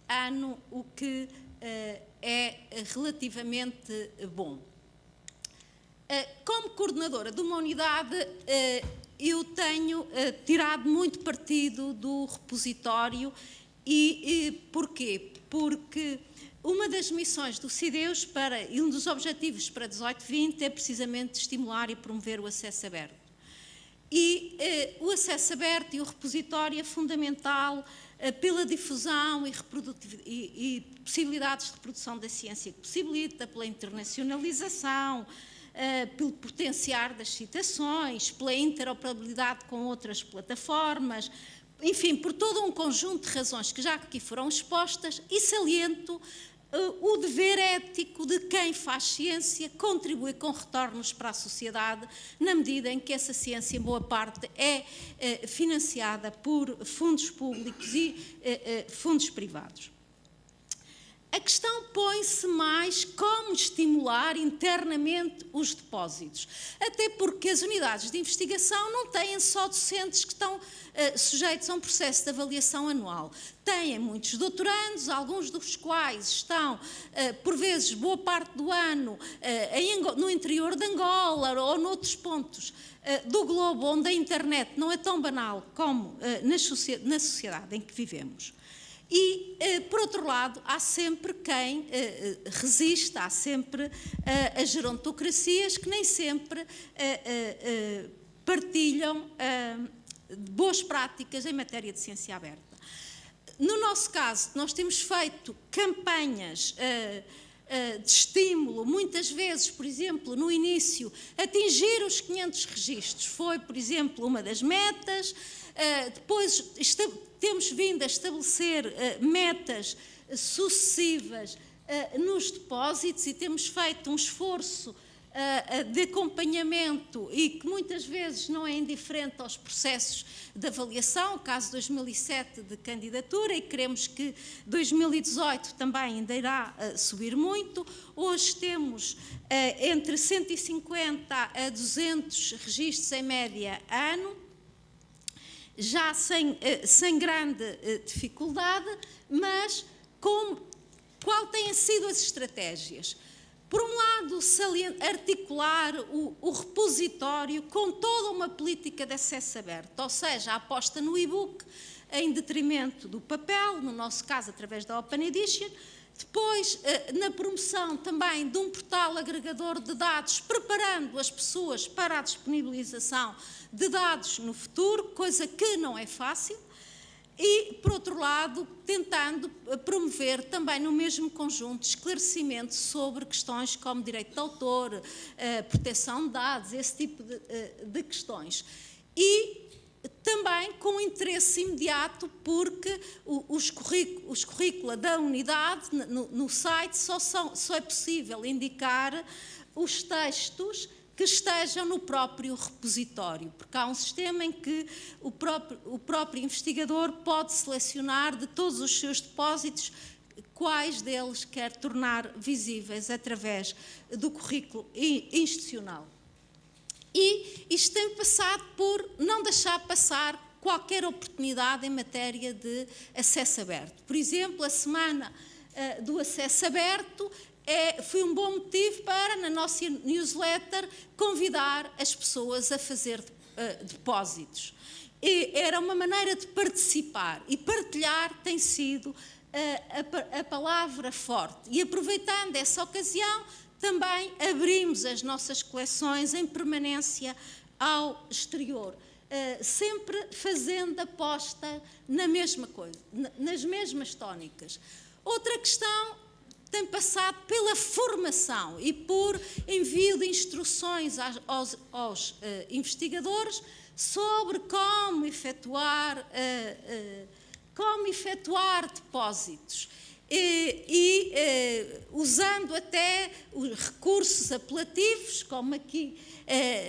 ano, o que é relativamente bom. Como coordenadora de uma unidade, eu tenho tirado muito partido do repositório e porquê? Porque uma das missões do CIDEUS e um dos objetivos para 18-20 é precisamente estimular e promover o acesso aberto. E o acesso aberto e o repositório é fundamental pela difusão e possibilidades de reprodução da ciência que possibilita, pela internacionalização, pelo potenciar das citações, pela interoperabilidade com outras plataformas, enfim, por todo um conjunto de razões que já aqui foram expostas, e saliento o dever ético de quem faz ciência contribui com retornos para a sociedade, na medida em que essa ciência, em boa parte, é financiada por fundos públicos e fundos privados. A questão põe-se mais como estimular internamente os depósitos, até porque as unidades de investigação não têm só docentes que estão sujeitos a um processo de avaliação anual. Têm muitos doutorandos, alguns dos quais estão, por vezes, boa parte do ano, no interior de Angola ou noutros pontos do globo, onde a internet não é tão banal como na sociedade em que vivemos. E, por outro lado, há sempre quem resiste, há sempre as gerontocracias que nem sempre partilham boas práticas em matéria de ciência aberta. No nosso caso, nós temos feito campanhas de estímulo, muitas vezes, por exemplo, no início, atingir os 500 registros foi, por exemplo, uma das metas. Depois temos vindo a estabelecer metas sucessivas nos depósitos e temos feito um esforço de acompanhamento e que muitas vezes não é indiferente aos processos de avaliação, o caso 2007 de candidatura, e queremos que 2018 também ainda irá subir muito. Hoje temos entre 150 a 200 registros em média ano, já sem grande dificuldade, mas qual têm sido as estratégias? Por um lado, articular o repositório com toda uma política de acesso aberto, ou seja, a aposta no e-book em detrimento do papel, no nosso caso através da Open Edition. Depois, na promoção também de um portal agregador de dados, preparando as pessoas para a disponibilização de dados no futuro, coisa que não é fácil. E, por outro lado, tentando promover também no mesmo conjunto esclarecimento sobre questões como direito de autor, proteção de dados, esse tipo de questões. E também com interesse imediato, porque os currícula da unidade no site só é possível indicar os textos que estejam no próprio repositório, porque há um sistema em que o próprio investigador pode selecionar de todos os seus depósitos quais deles quer tornar visíveis através do currículo institucional. E isto tem passado por não deixar passar qualquer oportunidade em matéria de acesso aberto. Por exemplo, a semana do acesso aberto foi um bom motivo para, na nossa newsletter, convidar as pessoas a fazer depósitos. Era uma maneira de participar, e partilhar tem sido a palavra forte. E aproveitando essa ocasião, também abrimos as nossas coleções em permanência ao exterior, sempre fazendo aposta na mesma coisa, nas mesmas tónicas. Outra questão tem passado pela formação e por envio de instruções aos investigadores sobre como efetuar como efetuar depósitos. Usando até os recursos apelativos, como aqui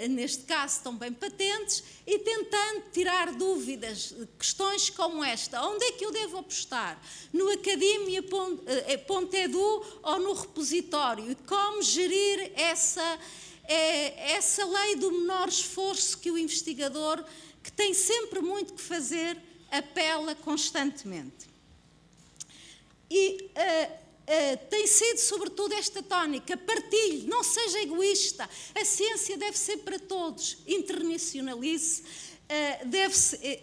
neste caso estão bem patentes, e tentando tirar dúvidas, questões como esta: onde é que eu devo apostar? No academia.edu ou no repositório? E como gerir essa lei do menor esforço que o investigador, que tem sempre muito que fazer, apela constantemente. E tem sido sobretudo esta tónica: partilhe, não seja egoísta, a ciência deve ser para todos, internacionalize,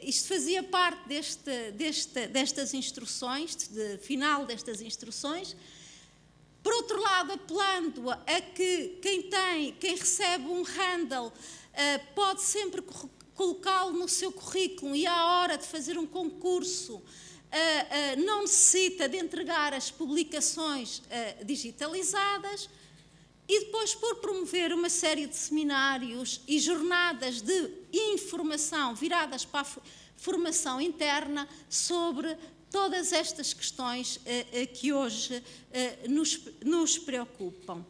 isto fazia parte destas instruções, final destas instruções. Por outro lado, apelando a que quem recebe um handle pode sempre colocá-lo no seu currículo, e à hora de fazer um concurso não necessita de entregar as publicações digitalizadas, e depois por promover uma série de seminários e jornadas de informação viradas para a formação interna sobre todas estas questões que hoje nos preocupam.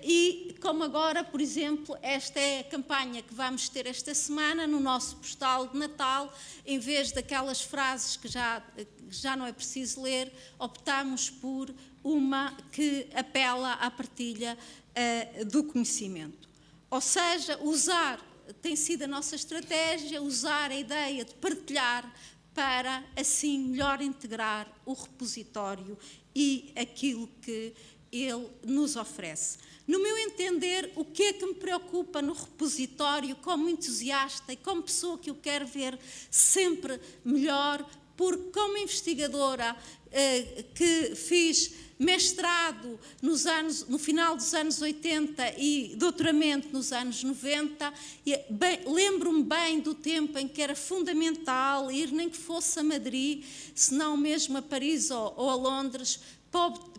E como agora, por exemplo, esta é a campanha que vamos ter esta semana no nosso postal de Natal. Em vez daquelas frases que já não é preciso ler, optamos por uma que apela à partilha do conhecimento. Ou seja, tem sido a nossa estratégia, usar a ideia de partilhar para, assim, melhor integrar o repositório e aquilo que ele nos oferece. No meu entender, o que é que me preocupa no repositório, como entusiasta e como pessoa que eu quero ver sempre melhor, porque como investigadora que fiz mestrado no final dos anos 80 e doutoramento nos anos 90, lembro-me bem do tempo em que era fundamental ir, nem que fosse a Madrid, se não mesmo a Paris ou a Londres,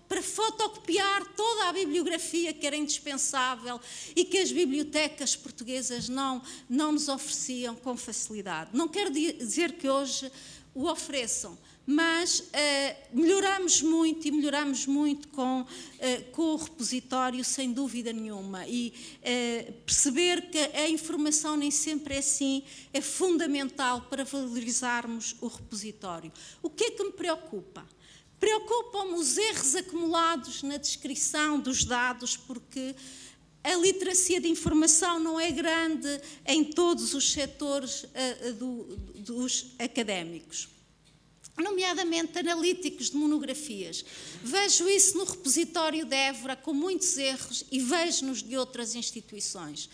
para fotocopiar toda a bibliografia que era indispensável e que as bibliotecas portuguesas não nos ofereciam com facilidade. Não quero dizer que hoje o ofereçam, mas melhoramos muito com o repositório, sem dúvida nenhuma, e perceber que a informação nem sempre é assim, é fundamental para valorizarmos o repositório. O que é que me preocupa? Preocupam-me os erros acumulados na descrição dos dados, porque a literacia de informação não é grande em todos os setores dos académicos, nomeadamente analíticos de monografias. Vejo isso no repositório de Évora com muitos erros e vejo-nos de outras instituições.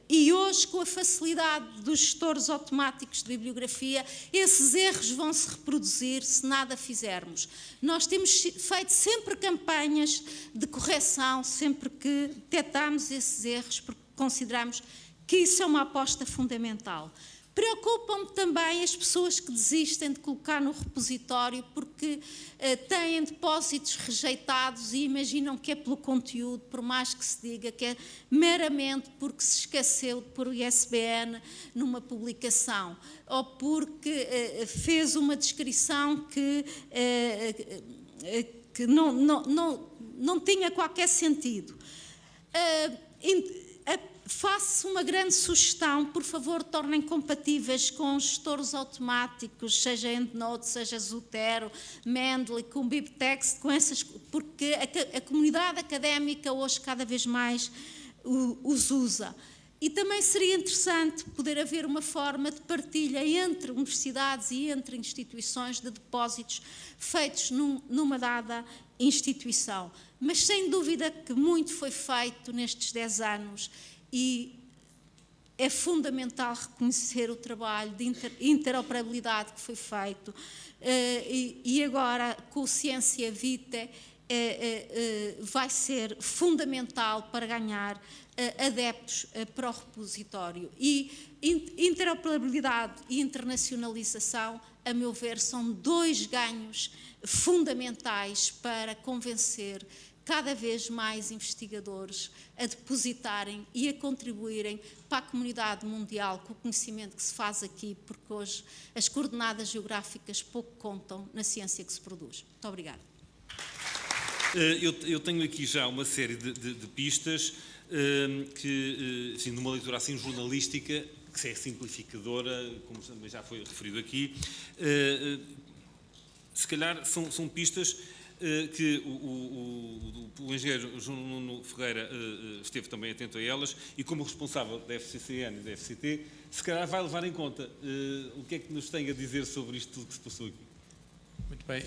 E hoje, com a facilidade dos gestores automáticos de bibliografia, esses erros vão se reproduzir se nada fizermos. Nós temos feito sempre campanhas de correção, sempre que detectamos esses erros, porque consideramos que isso é uma aposta fundamental. Preocupam-me também as pessoas que desistem de colocar no repositório porque têm depósitos rejeitados e imaginam que é pelo conteúdo, por mais que se diga que é meramente porque se esqueceu de pôr o ISBN numa publicação, ou porque fez uma descrição que não tinha qualquer sentido. Faço uma grande sugestão: por favor, tornem compatíveis com gestores automáticos, seja EndNote, seja Zotero, Mendeley, com BibTeX, com essas, porque a comunidade académica hoje cada vez mais os usa. E também seria interessante poder haver uma forma de partilha entre universidades e entre instituições de depósitos feitos numa dada instituição. Mas sem dúvida que muito foi feito nestes 10 anos e é fundamental reconhecer o trabalho de interoperabilidade que foi feito e agora com o Ciência Vitae vai ser fundamental para ganhar adeptos para o repositório. E interoperabilidade e internacionalização, a meu ver, são dois ganhos fundamentais para convencer cada vez mais investigadores a depositarem e a contribuírem para a comunidade mundial com o conhecimento que se faz aqui, porque hoje as coordenadas geográficas pouco contam na ciência que se produz. Muito obrigada. Eu tenho aqui já uma série de pistas que, assim, numa leitura assim jornalística, que é simplificadora, como também já foi referido aqui, se calhar são pistas que o engenheiro João Nuno Ferreira esteve também atento a elas e, como responsável da FCCN e da FCT, se calhar vai levar em conta. O que é que nos tem a dizer sobre isto tudo que se passou aqui? Muito bem,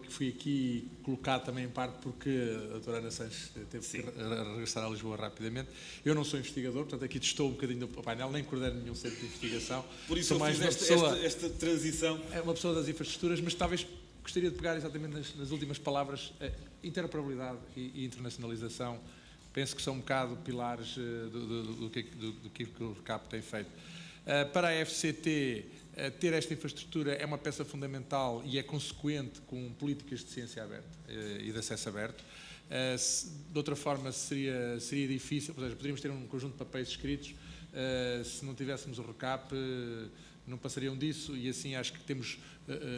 fui aqui colocado também em parte porque a doutora Ana Sanches teve que regressar a Lisboa rapidamente. Eu não sou investigador, portanto aqui testou um bocadinho do painel, nem coordeno nenhum centro de investigação. Por isso sou eu mais fiz esta transição. É uma pessoa das infraestruturas, mas talvez gostaria de pegar exatamente nas últimas palavras, interoperabilidade e internacionalização. Penso que são um bocado pilares do que o RCAP tem feito. Para a FCT, ter esta infraestrutura é uma peça fundamental e é consequente com políticas de ciência aberta e de acesso aberto. De outra forma, seria difícil, ou seja, poderíamos ter um conjunto de papéis escritos, se não tivéssemos o RCAP, não passariam disso, e assim acho que temos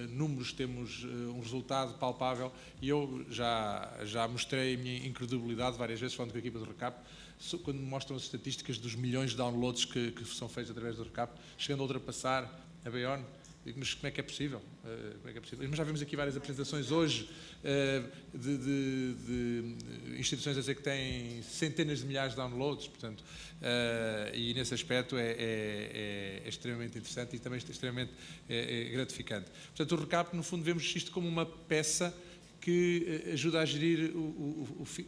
números, temos um resultado palpável, e eu já mostrei a minha incredulidade várias vezes falando com a equipa do RCAP, quando me mostram as estatísticas dos milhões de downloads que são feitos através do RCAP, chegando a ultrapassar a Beyond. Mas como é que é possível? Mas já vimos aqui várias apresentações hoje de instituições a dizer que têm centenas de milhares de downloads, portanto, e nesse aspecto é extremamente interessante e também extremamente gratificante. Portanto, o RCAP, no fundo, vemos isto como uma peça que ajuda a gerir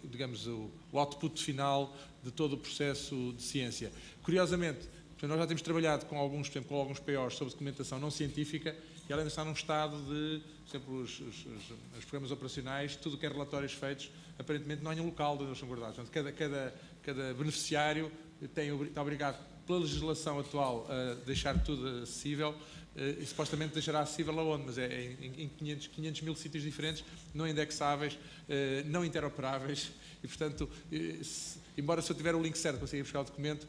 digamos, o output final de todo o processo de ciência. Curiosamente, nós já temos trabalhado com alguns, por exemplo, com alguns POs sobre documentação não científica e ela ainda está num estado de, por exemplo, os programas operacionais, tudo o que é relatórios feitos, aparentemente não há nenhum local onde eles são guardados. Portanto, cada beneficiário está obrigado pela legislação atual a deixar tudo acessível e supostamente deixará acessível aonde? Mas é em 500 mil sítios diferentes, não indexáveis, não interoperáveis e, portanto, embora se eu tiver o link certo consiga buscar o documento,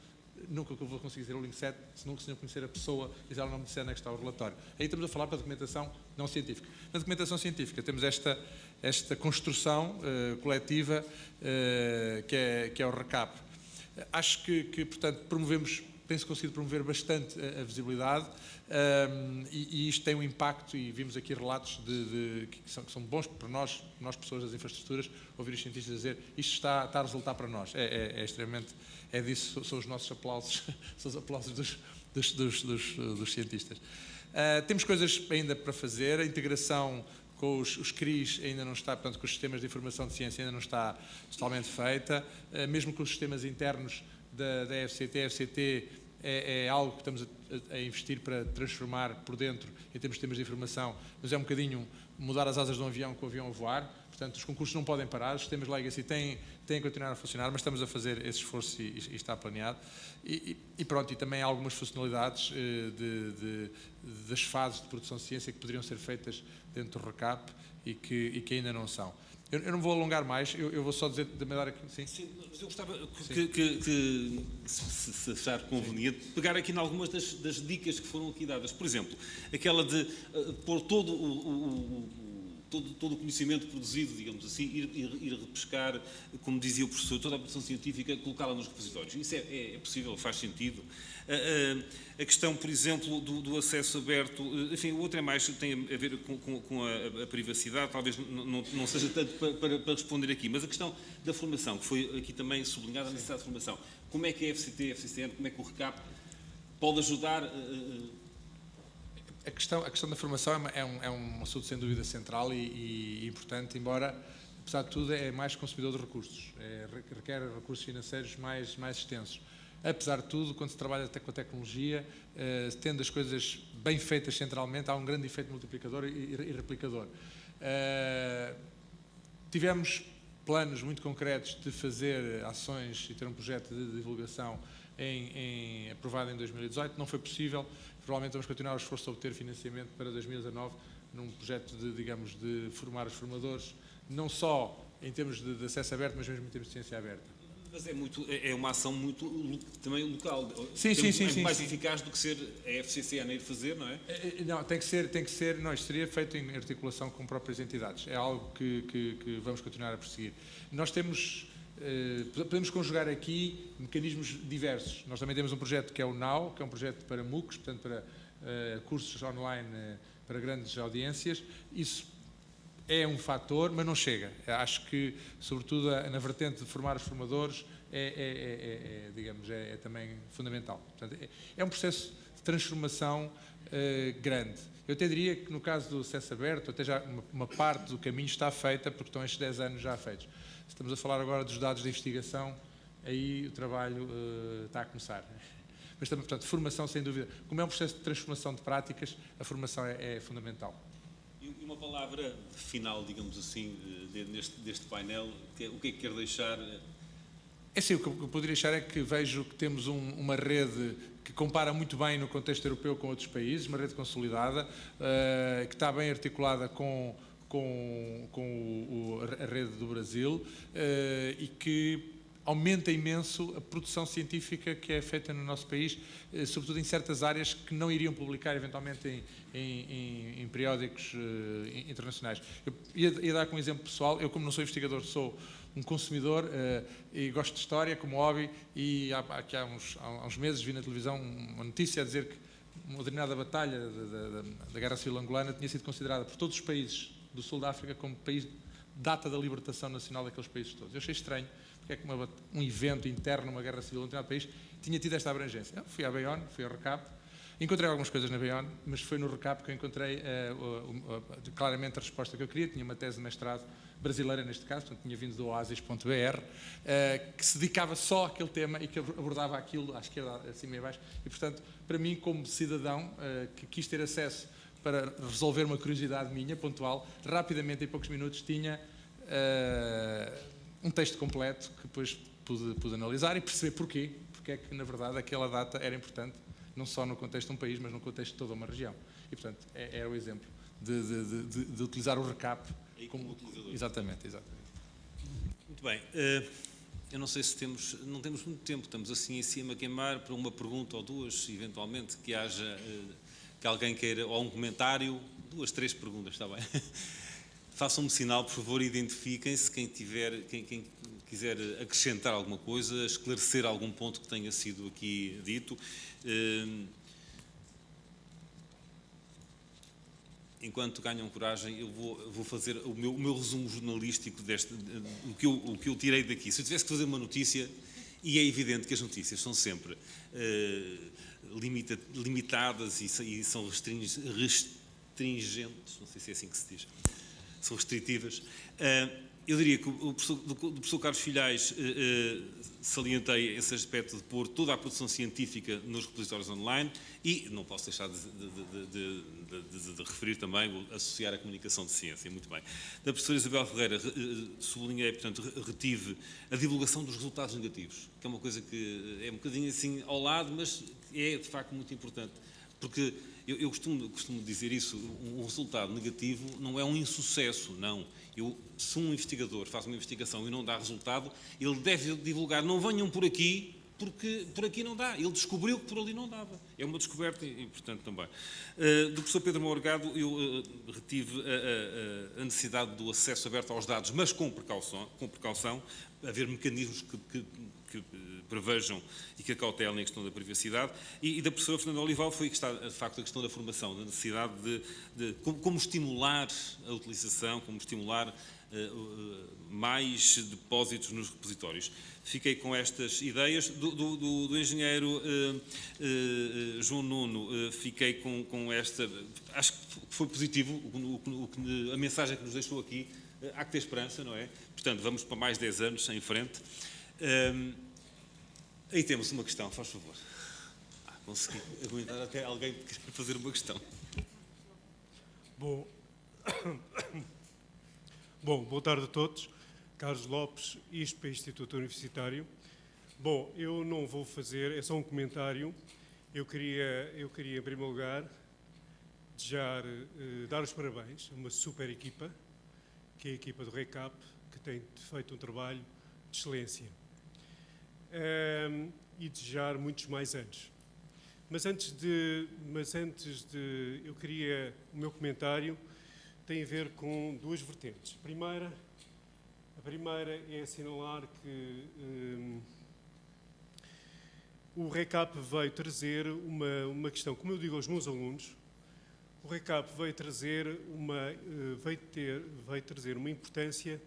nunca vou conseguir dizer o link certo se não conhecer a pessoa e se ela não me disser onde é que está o relatório. Aí estamos a falar para a documentação não científica. Na documentação científica temos esta construção coletiva que é o RCAP. Acho que portanto, penso conseguir promover bastante a visibilidade e isto tem um impacto e vimos aqui relatos que são bons para nós pessoas das infraestruturas, ouvir os cientistas dizer isto está a resultar para nós. É extremamente, disso, são os nossos aplausos, são os aplausos dos cientistas. Temos coisas ainda para fazer, a integração com os CRIs ainda não está, portanto com os sistemas de informação de ciência ainda não está totalmente feita, mesmo com os sistemas internos da FCT. A FCT é algo que estamos a investir para transformar por dentro em termos de sistemas de informação, mas é um bocadinho mudar as asas de um avião com o avião a voar, portanto os concursos não podem parar, os sistemas legacy têm que continuar a funcionar, mas estamos a fazer esse esforço e está planeado. E pronto, e também há algumas funcionalidades das fases de produção de ciência que poderiam ser feitas dentro do RCAP e que ainda não são. Eu não vou alongar mais, eu vou só dizer da maneira que... Sim, mas eu gostava que se achar conveniente, pegar aqui em algumas das dicas que foram aqui dadas. Por exemplo, aquela de pôr todo o conhecimento produzido, digamos assim, ir repescar, como dizia o professor, toda a produção científica, colocá-la nos repositórios. Isso é possível, faz sentido. A questão, por exemplo, do acesso aberto, enfim, o outro tem a ver com a privacidade, talvez não seja tanto para responder aqui, mas a questão da formação, que foi aqui também sublinhada, a necessidade de formação. Como é que a FCT, a FCCN, como é que o RCAP pode ajudar? A questão da formação é um assunto sem dúvida central e importante, embora, apesar de tudo, é mais consumidor de recursos, requer recursos financeiros mais extensos. Apesar de tudo, quando se trabalha com a tecnologia, tendo as coisas bem feitas centralmente, há um grande efeito multiplicador e replicador. Tivemos planos muito concretos de fazer ações e ter um projeto de divulgação aprovado em 2018, não foi possível. Provavelmente vamos continuar o esforço de obter financiamento para 2019 num projeto de formar os formadores, não só em termos de acesso aberto, mas mesmo em termos de ciência aberta. Mas é uma ação muito também local. Sim, É mais eficaz do que ser a FCC a fazer, não é? Não, tem que ser, não, isto seria feito em articulação com próprias entidades. É algo que vamos continuar a perseguir. Nós podemos conjugar aqui mecanismos diversos. Nós também temos um projeto que é o NOW, que é um projeto para MOOCs, portanto para cursos online para grandes audiências. Isso é um fator, mas não chega. Acho que, sobretudo, na vertente de formar os formadores, digamos, é também fundamental. Portanto, é um processo de transformação grande. Eu até diria que, no caso do acesso aberto, até já uma parte do caminho está feita, porque estão estes 10 anos já feitos. Estamos a falar agora dos dados de investigação, aí o trabalho está a começar. Mas também, portanto, formação, sem dúvida. Como é um processo de transformação de práticas, a formação é fundamental. E uma palavra final, digamos assim, deste painel, o que é que quer deixar? É sim, o que eu poderia deixar é que vejo que temos uma rede que compara muito bem no contexto europeu com outros países, uma rede consolidada, que está bem articulada com a rede do Brasil e que aumenta imenso a produção científica que é feita no nosso país, sobretudo em certas áreas que não iriam publicar eventualmente em periódicos internacionais. Eu ia dar com um exemplo pessoal. Eu, como não sou investigador, sou um consumidor e gosto de história como hobby, e há uns meses vi na televisão uma notícia a dizer que uma determinada batalha da Guerra Civil Angolana tinha sido considerada por todos os países do sul da África como país data da libertação nacional daqueles países todos. Eu achei estranho porque é que um evento interno, uma guerra civil em um determinado país, tinha tido esta abrangência. Eu fui à BEON, fui ao RECAP, encontrei algumas coisas na BEON, mas foi no RECAP que eu encontrei claramente a resposta que eu queria. Tinha uma tese de mestrado brasileira neste caso, portanto tinha vindo do oasis.br, que se dedicava só àquele tema e que abordava aquilo à esquerda, acima e abaixo. E, portanto, para mim, como cidadão que quis ter acesso para resolver uma curiosidade minha, pontual, rapidamente, em poucos minutos, tinha um texto completo que depois pude analisar e perceber porquê. Porque é que, na verdade, aquela data era importante, não só no contexto de um país, mas no contexto de toda uma região. E, portanto, era o exemplo de utilizar o RECAP como utilizador. Exatamente. Muito bem. Eu não sei se não temos muito tempo, estamos assim em cima a queimar para uma pergunta ou duas, eventualmente, que alguém queira, ou um comentário, 2, 3 perguntas, está bem? Façam-me sinal, por favor, identifiquem-se, quem quiser acrescentar alguma coisa, esclarecer algum ponto que tenha sido aqui dito. Enquanto ganham coragem, eu vou fazer o meu resumo jornalístico o que eu tirei daqui. Se eu tivesse que fazer uma notícia, e é evidente que as notícias são sempre limitadas e são restringentes, não sei se é assim que se diz, são restritivas. Eu diria que do professor Carlos Filhais salientei esse aspecto de pôr toda a produção científica nos repositórios online e não posso deixar de referir também, associar a comunicação de ciência, muito bem. Da professora Isabel Ferreira sublinhei, portanto, retive a divulgação dos resultados negativos, que é uma coisa que é um bocadinho assim ao lado, mas é de facto muito importante, porque eu costumo dizer isso, um resultado negativo não é um insucesso, não. Se um investigador faz uma investigação e não dá resultado, ele deve divulgar, não venham por aqui, porque por aqui não dá. Ele descobriu que por ali não dava. É uma descoberta importante também. Do professor Pedro Morgado, eu retive a necessidade do acesso aberto aos dados, mas com precaução, haver mecanismos que prevejam e que acautelem a questão da privacidade. E da professora Fernanda Olival foi que está, de facto, a questão da formação, da necessidade de como estimular a utilização, como estimular mais depósitos nos repositórios. Fiquei com estas ideias. Do engenheiro João Nuno, fiquei com esta... Acho que foi positivo a mensagem que nos deixou aqui. Há que ter esperança, não é? Portanto, vamos para mais 10 anos em frente. Aí temos uma questão, faz favor. Consegui aguentar até alguém que querer fazer uma questão. Bom, boa tarde a todos. Carlos Lopes, ISPE, Instituto Universitário. Bom, eu não vou fazer, é só um comentário. Eu queria em primeiro lugar, dar os parabéns a uma super equipa, que é a equipa do RECAP, que tem feito um trabalho de excelência. E desejar muitos mais anos. Mas antes de eu queria, o meu comentário tem a ver com duas vertentes. A primeira é assinalar que o RECAP veio trazer uma questão, como eu digo aos meus alunos, o RECAP veio trazer uma importância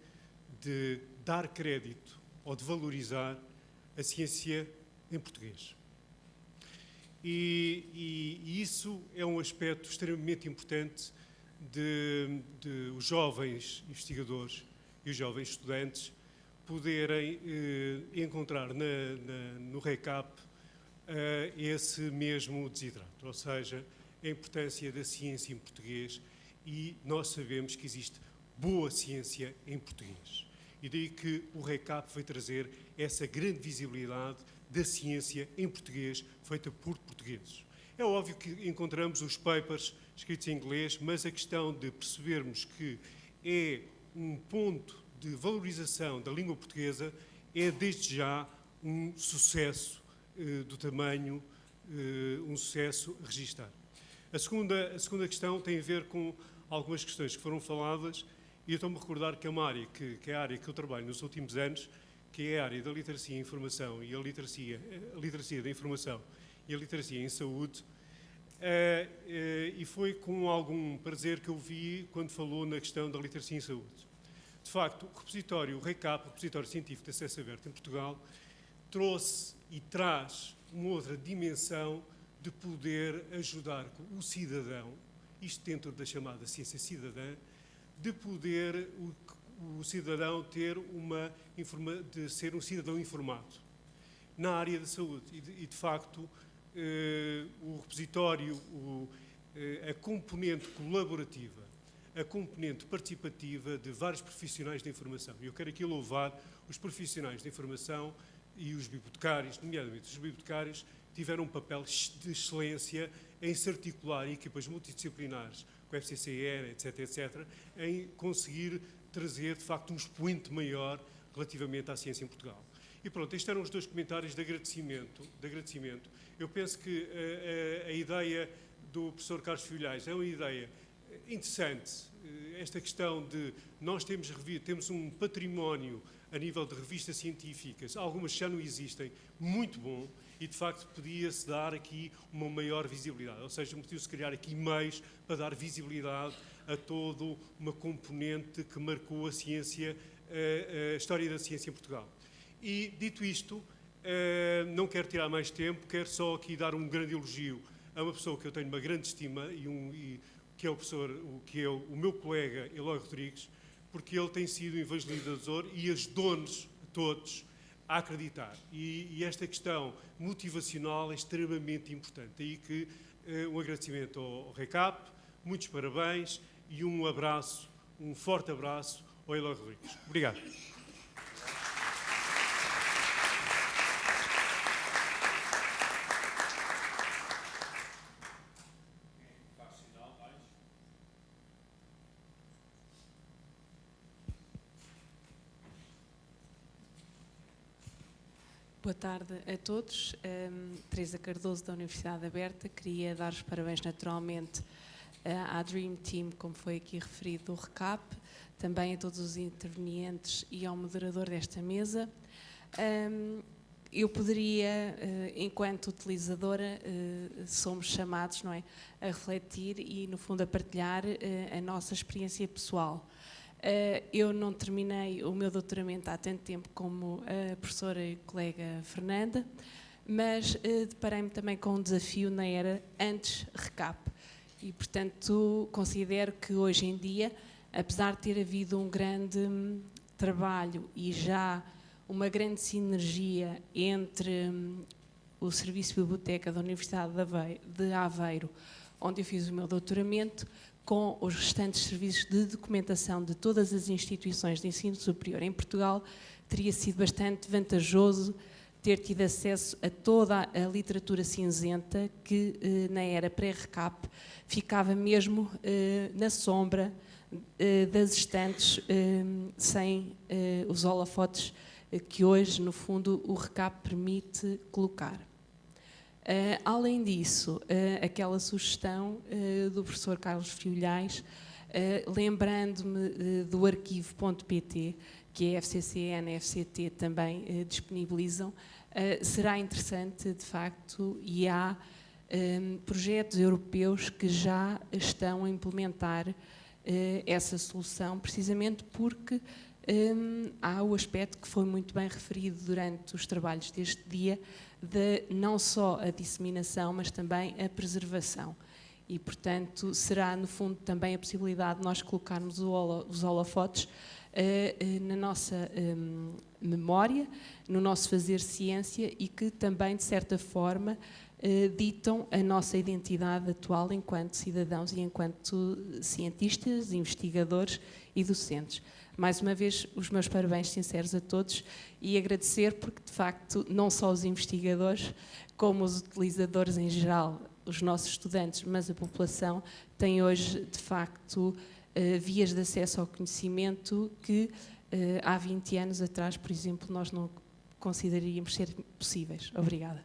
de dar crédito ou de valorizar a ciência em português. E isso é um aspecto extremamente importante de os jovens investigadores e os jovens estudantes poderem encontrar no RECAP esse mesmo desidrato, ou seja, a importância da ciência em português, e nós sabemos que existe boa ciência em português. E daí que o RECAP vai trazer essa grande visibilidade da ciência em português, feita por portugueses. É óbvio que encontramos os papers escritos em inglês, mas a questão de percebermos que é um ponto de valorização da língua portuguesa é, desde já, um sucesso do tamanho, um sucesso a registar. A segunda questão tem a ver com algumas questões que foram faladas, e eu estou-me a recordar que é uma área que é a área que eu trabalho nos últimos anos, que é a área da literacia em informação e a literacia da informação e a literacia em saúde, e foi com algum prazer que eu vi quando falou na questão da literacia em saúde. De facto, o repositório, o RECAP, o Repositório Científico de Acesso Aberto em Portugal, trouxe e traz uma outra dimensão de poder ajudar o cidadão, isto dentro da chamada ciência cidadã, de poder o cidadão de ser um cidadão informado na área da saúde. E de facto, o repositório, a componente colaborativa, a componente participativa de vários profissionais de informação. Eu quero aqui louvar os profissionais de informação e os bibliotecários, nomeadamente os bibliotecários, tiveram um papel de excelência em se articular em equipas multidisciplinares, com o FCCR, etc., em conseguir trazer, de facto, um expoente maior relativamente à ciência em Portugal. E pronto, estes eram os dois comentários de agradecimento. Eu penso que a ideia do professor Carlos Filhais é uma ideia interessante. Esta questão de nós temos um património a nível de revistas científicas, algumas já não existem, muito bom, e de facto podia-se dar aqui uma maior visibilidade, ou seja, podiam-se criar aqui meios para dar visibilidade a toda uma componente que marcou a ciência, a história da ciência em Portugal. E, dito isto, não quero tirar mais tempo, quero só aqui dar um grande elogio a uma pessoa que eu tenho uma grande estima, que é o meu colega Eloy Rodrigues, porque ele tem sido um evangelizador e ajudou-nos a todos a acreditar. E esta questão motivacional é extremamente importante. Daí que um agradecimento ao RECAP, muitos parabéns e um abraço, um forte abraço ao Eloy Rodrigues. Obrigado. Boa tarde a todos. Teresa Cardoso, da Universidade Aberta. Queria dar os parabéns, naturalmente, à Dream Team, como foi aqui referido, do RECAP, também a todos os intervenientes e ao moderador desta mesa. Eu poderia, enquanto utilizadora, somos chamados, não é, a refletir e, no fundo, a partilhar a nossa experiência pessoal. Eu não terminei o meu doutoramento há tanto tempo como a professora e colega Fernanda, mas deparei-me também com um desafio na era antes RECAP. E, portanto, considero que hoje em dia, apesar de ter havido um grande trabalho e já uma grande sinergia entre o Serviço de Biblioteca da Universidade de Aveiro, onde eu fiz o meu doutoramento, com os restantes serviços de documentação de todas as instituições de ensino superior em Portugal, teria sido bastante vantajoso ter tido acesso a toda a literatura cinzenta que, na era pré-RCAP, ficava mesmo na sombra das estantes, sem os holofotes que hoje, no fundo, o RCAP permite colocar. Além disso, aquela sugestão do professor Carlos Friolhais, lembrando-me do arquivo.pt, que a FCCN e a FCT também disponibilizam, será interessante, de facto, e há projetos europeus que já estão a implementar essa solução, precisamente porque há o aspecto que foi muito bem referido durante os trabalhos deste dia, de não só a disseminação, mas também a preservação. E, portanto, será, no fundo, também a possibilidade de nós colocarmos os holofotes na nossa memória, no nosso fazer ciência e que também, de certa forma, ditam a nossa identidade atual enquanto cidadãos e enquanto cientistas, investigadores e docentes. Mais uma vez, os meus parabéns sinceros a todos e agradecer porque, de facto, não só os investigadores, como os utilizadores em geral, os nossos estudantes, mas a população, tem hoje, de facto, vias de acesso ao conhecimento que há 20 anos atrás, por exemplo, nós não consideraríamos ser possíveis. Obrigada.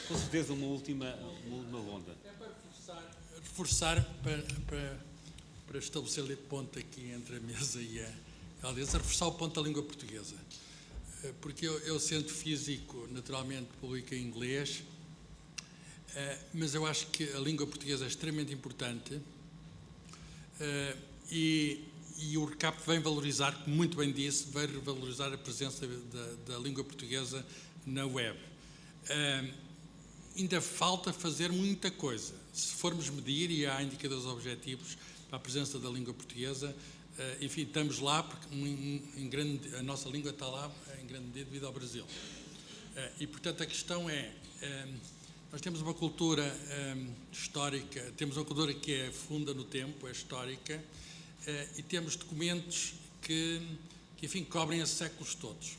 Com certeza uma última ronda. É para reforçar para estabelecer ponto aqui entre a mesa e a audiência, reforçar o ponto da língua portuguesa. Porque eu sendo físico, naturalmente publico em inglês, mas eu acho que a língua portuguesa é extremamente importante e o RCAP vem valorizar, como muito bem disse, vai valorizar a presença da língua portuguesa na web. Ainda falta fazer muita coisa. Se formos medir, e há indicadores objetivos para a presença da língua portuguesa, enfim, estamos lá porque a nossa língua está lá em grande medida devido ao Brasil. E, portanto, a questão é, nós temos uma cultura histórica, temos uma cultura que é funda no tempo, é histórica, e temos documentos que enfim, cobrem esses séculos todos.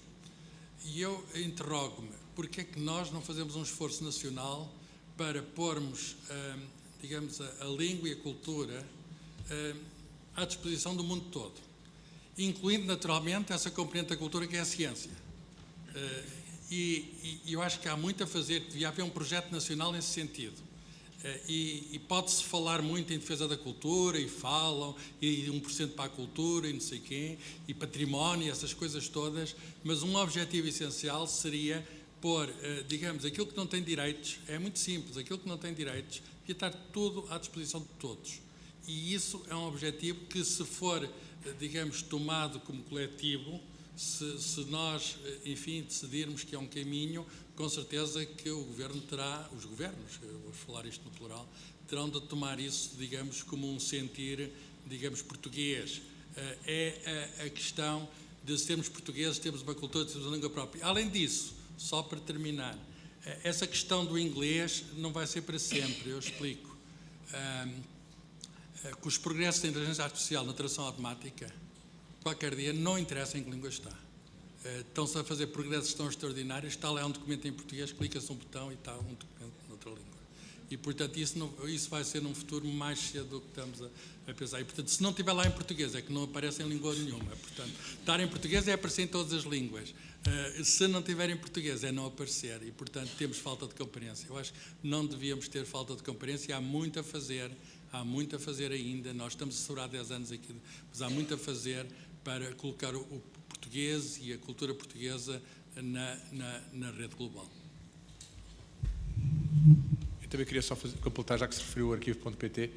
E eu interrogo-me, porque é que nós não fazemos um esforço nacional para pormos, digamos, a língua e a cultura à disposição do mundo todo, incluindo, naturalmente, essa componente da cultura que é a ciência. E eu acho que há muito a fazer, devia haver um projeto nacional nesse sentido. E pode-se falar muito em defesa da cultura, e falam, e 1% para a cultura, e não sei quê, e património, essas coisas todas, mas um objetivo essencial seria pôr, digamos, aquilo que não tem direitos, é muito simples, aquilo que não tem direitos, devia estar tudo à disposição de todos. E isso é um objetivo que, se for, digamos, tomado como coletivo, se nós, enfim, decidirmos que é um caminho, com certeza que o Governo terá, os governos, eu vou falar isto no plural, terão de tomar isso, digamos, como um sentir, digamos, português. É a questão de sermos portugueses, termos uma cultura, termos uma língua própria. Além disso, só para terminar, essa questão do inglês não vai ser para sempre, eu explico. Com os progressos da inteligência artificial na tradução automática, qualquer dia, não interessa em que língua está. Estão-se a fazer progressos tão extraordinários, está lá um documento em português, clica-se um botão e está um documento noutra língua. E, portanto, isso vai ser num futuro mais cedo do que estamos a pensar. E, portanto, se não estiver lá em português, é que não aparece em língua nenhuma. Portanto, estar em português é aparecer em todas as línguas. Se não tiver em português, é não aparecer. E, portanto, temos falta de compreensão. Eu acho que não devíamos ter falta de compreensão. Há muito a fazer. Há muito a fazer ainda. Nós estamos a celebrar 10 anos aqui, mas há muito a fazer para colocar o português e a cultura portuguesa na rede global. Eu também queria só completar, já que se referiu ao arquivo.pt,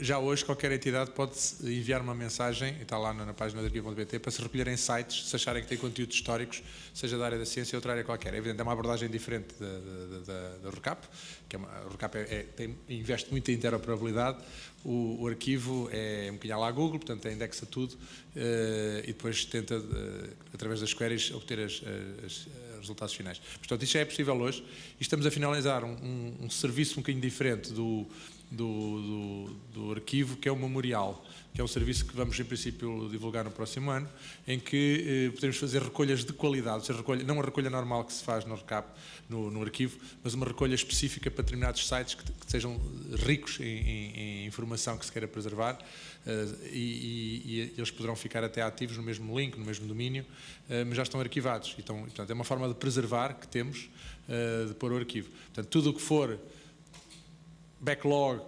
já hoje qualquer entidade pode enviar uma mensagem, e está lá na página do arquivo.pt, para se recolherem sites, se acharem que têm conteúdos históricos, seja da área da ciência ou outra área qualquer. É evidente, é uma abordagem diferente da RCAP, que o RCAP investe muito em interoperabilidade. O arquivo é um bocadinho à la Google, portanto indexa tudo e depois tenta, através das queries, obter resultados finais. Portanto, isto já é possível hoje e estamos a finalizar um serviço um bocadinho diferente do arquivo, que é o memorial, que é um serviço que vamos, em princípio, divulgar no próximo ano, em que podemos fazer recolhas de qualidade, ou seja, não a recolha normal que se faz no RCAP, no arquivo, mas uma recolha específica para determinados sites que sejam ricos em informação que se queira preservar, e eles poderão ficar até ativos no mesmo link, no mesmo domínio, mas já estão arquivados. Então, portanto, é uma forma de preservar que temos, de pôr o arquivo. Portanto, tudo o que for backlog,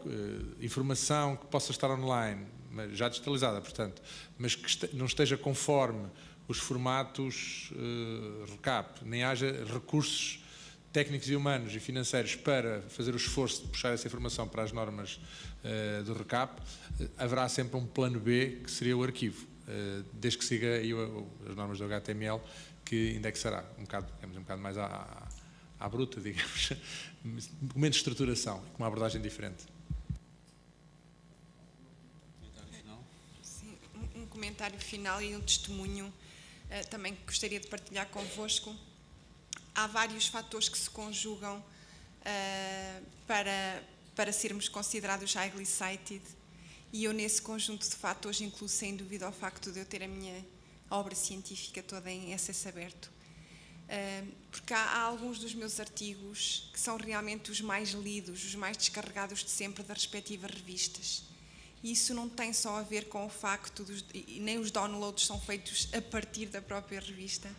informação que possa estar online, já digitalizada, portanto, mas que não esteja conforme os formatos RCAP, nem haja recursos técnicos e humanos e financeiros para fazer o esforço de puxar essa informação para as normas do RCAP, haverá sempre um plano B, que seria o arquivo, desde que siga aí as normas do HTML, que indexará um bocado mais à bruta, digamos, com menos estruturação, com uma abordagem diferente. Sim, um comentário final e um testemunho também que gostaria de partilhar convosco. Há vários fatores que se conjugam para sermos considerados highly cited, e eu nesse conjunto de fatores incluo sem dúvida o facto de eu ter a minha obra científica toda em acesso aberto. Porque há alguns dos meus artigos que são realmente os mais lidos, os mais descarregados de sempre das respectivas revistas. E isso não tem só a ver com o facto, nem os downloads são feitos a partir da própria revista,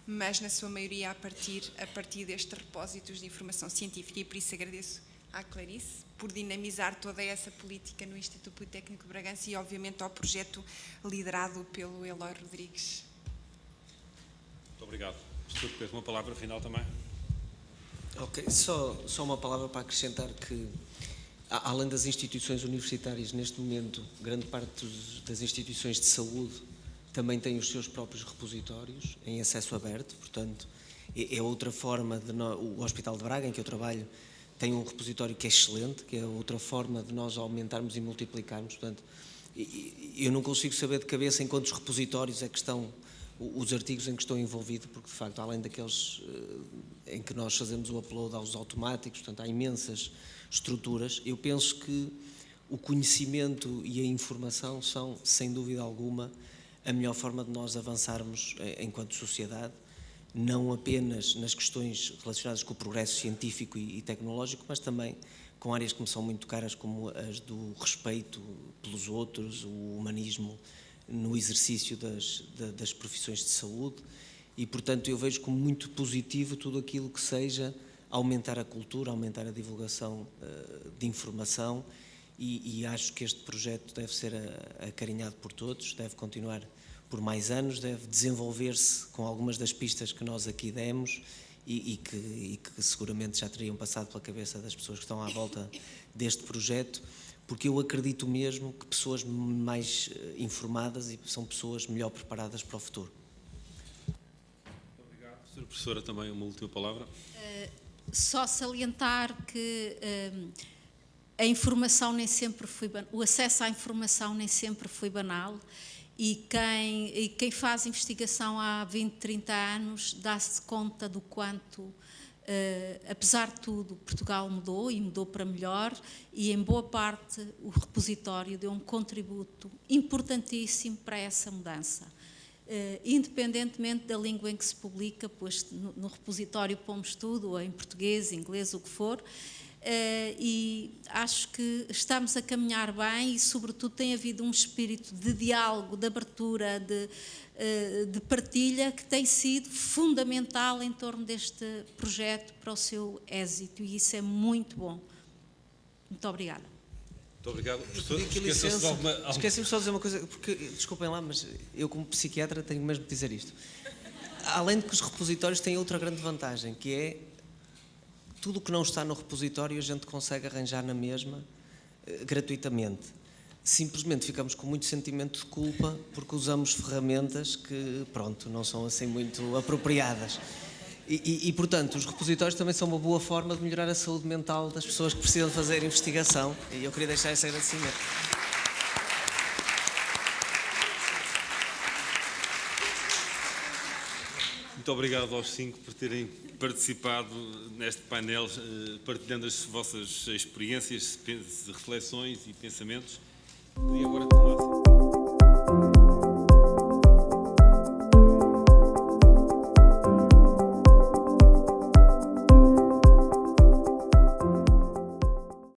mas na sua maioria a partir destes repósitos de informação científica, e por isso agradeço à Clarice por dinamizar toda essa política no Instituto Politécnico de Bragança e obviamente ao projeto liderado pelo Eloy Rodrigues. Muito obrigado. Professor Pedro, uma palavra final também? Ok, só uma palavra para acrescentar que, além das instituições universitárias, neste momento, grande parte das instituições de saúde também têm os seus próprios repositórios em acesso aberto, portanto, é outra forma o Hospital de Braga, em que eu trabalho, tem um repositório que é excelente, que é outra forma de nós aumentarmos e multiplicarmos, portanto, eu não consigo saber de cabeça em quantos repositórios é que estão os artigos em que estou envolvido, porque de facto, além daqueles em que nós fazemos o upload aos automáticos, portanto, há imensas estruturas. Eu penso que o conhecimento e a informação são, sem dúvida alguma, a melhor forma de nós avançarmos enquanto sociedade, não apenas nas questões relacionadas com o progresso científico e tecnológico, mas também com áreas que me são muito caras, como as do respeito pelos outros, o humanismo no exercício das profissões de saúde, e, portanto, eu vejo como muito positivo tudo aquilo que seja aumentar a cultura, aumentar a divulgação de informação, e acho que este projeto deve ser acarinhado por todos, deve continuar por mais anos, deve desenvolver-se com algumas das pistas que nós aqui demos e que seguramente já teriam passado pela cabeça das pessoas que estão à volta deste projeto, porque eu acredito mesmo que pessoas mais informadas são pessoas melhor preparadas para o futuro. Muito obrigado. Sra. Professora, também uma última palavra. Só salientar que a informação nem sempre foi o acesso à informação nem sempre foi banal, e quem faz investigação há 20, 30 anos dá-se conta do quanto, apesar de tudo, Portugal mudou e mudou para melhor, e em boa parte o repositório deu um contributo importantíssimo para essa mudança. Independentemente da língua em que se publica, pois no repositório pomos tudo, ou em português, inglês, o que for, e acho que estamos a caminhar bem e, sobretudo, tem havido um espírito de diálogo, de abertura, de partilha, que tem sido fundamental em torno deste projeto para o seu êxito, e isso é muito bom. Muito obrigada. Muito obrigado. Professor, Esqueci-me só de dizer uma coisa, porque, desculpem lá, mas eu, como psiquiatra, tenho mesmo de dizer isto. Além de que os repositórios têm outra grande vantagem, que é tudo o que não está no repositório a gente consegue arranjar na mesma, gratuitamente. Simplesmente ficamos com muito sentimento de culpa porque usamos ferramentas que, pronto, não são assim muito apropriadas. E, portanto, os repositórios também são uma boa forma de melhorar a saúde mental das pessoas que precisam fazer investigação, e eu queria deixar esse agradecimento. Muito obrigado aos 5 por terem participado neste painel, partilhando as vossas experiências, reflexões e pensamentos. E agora, Tomás.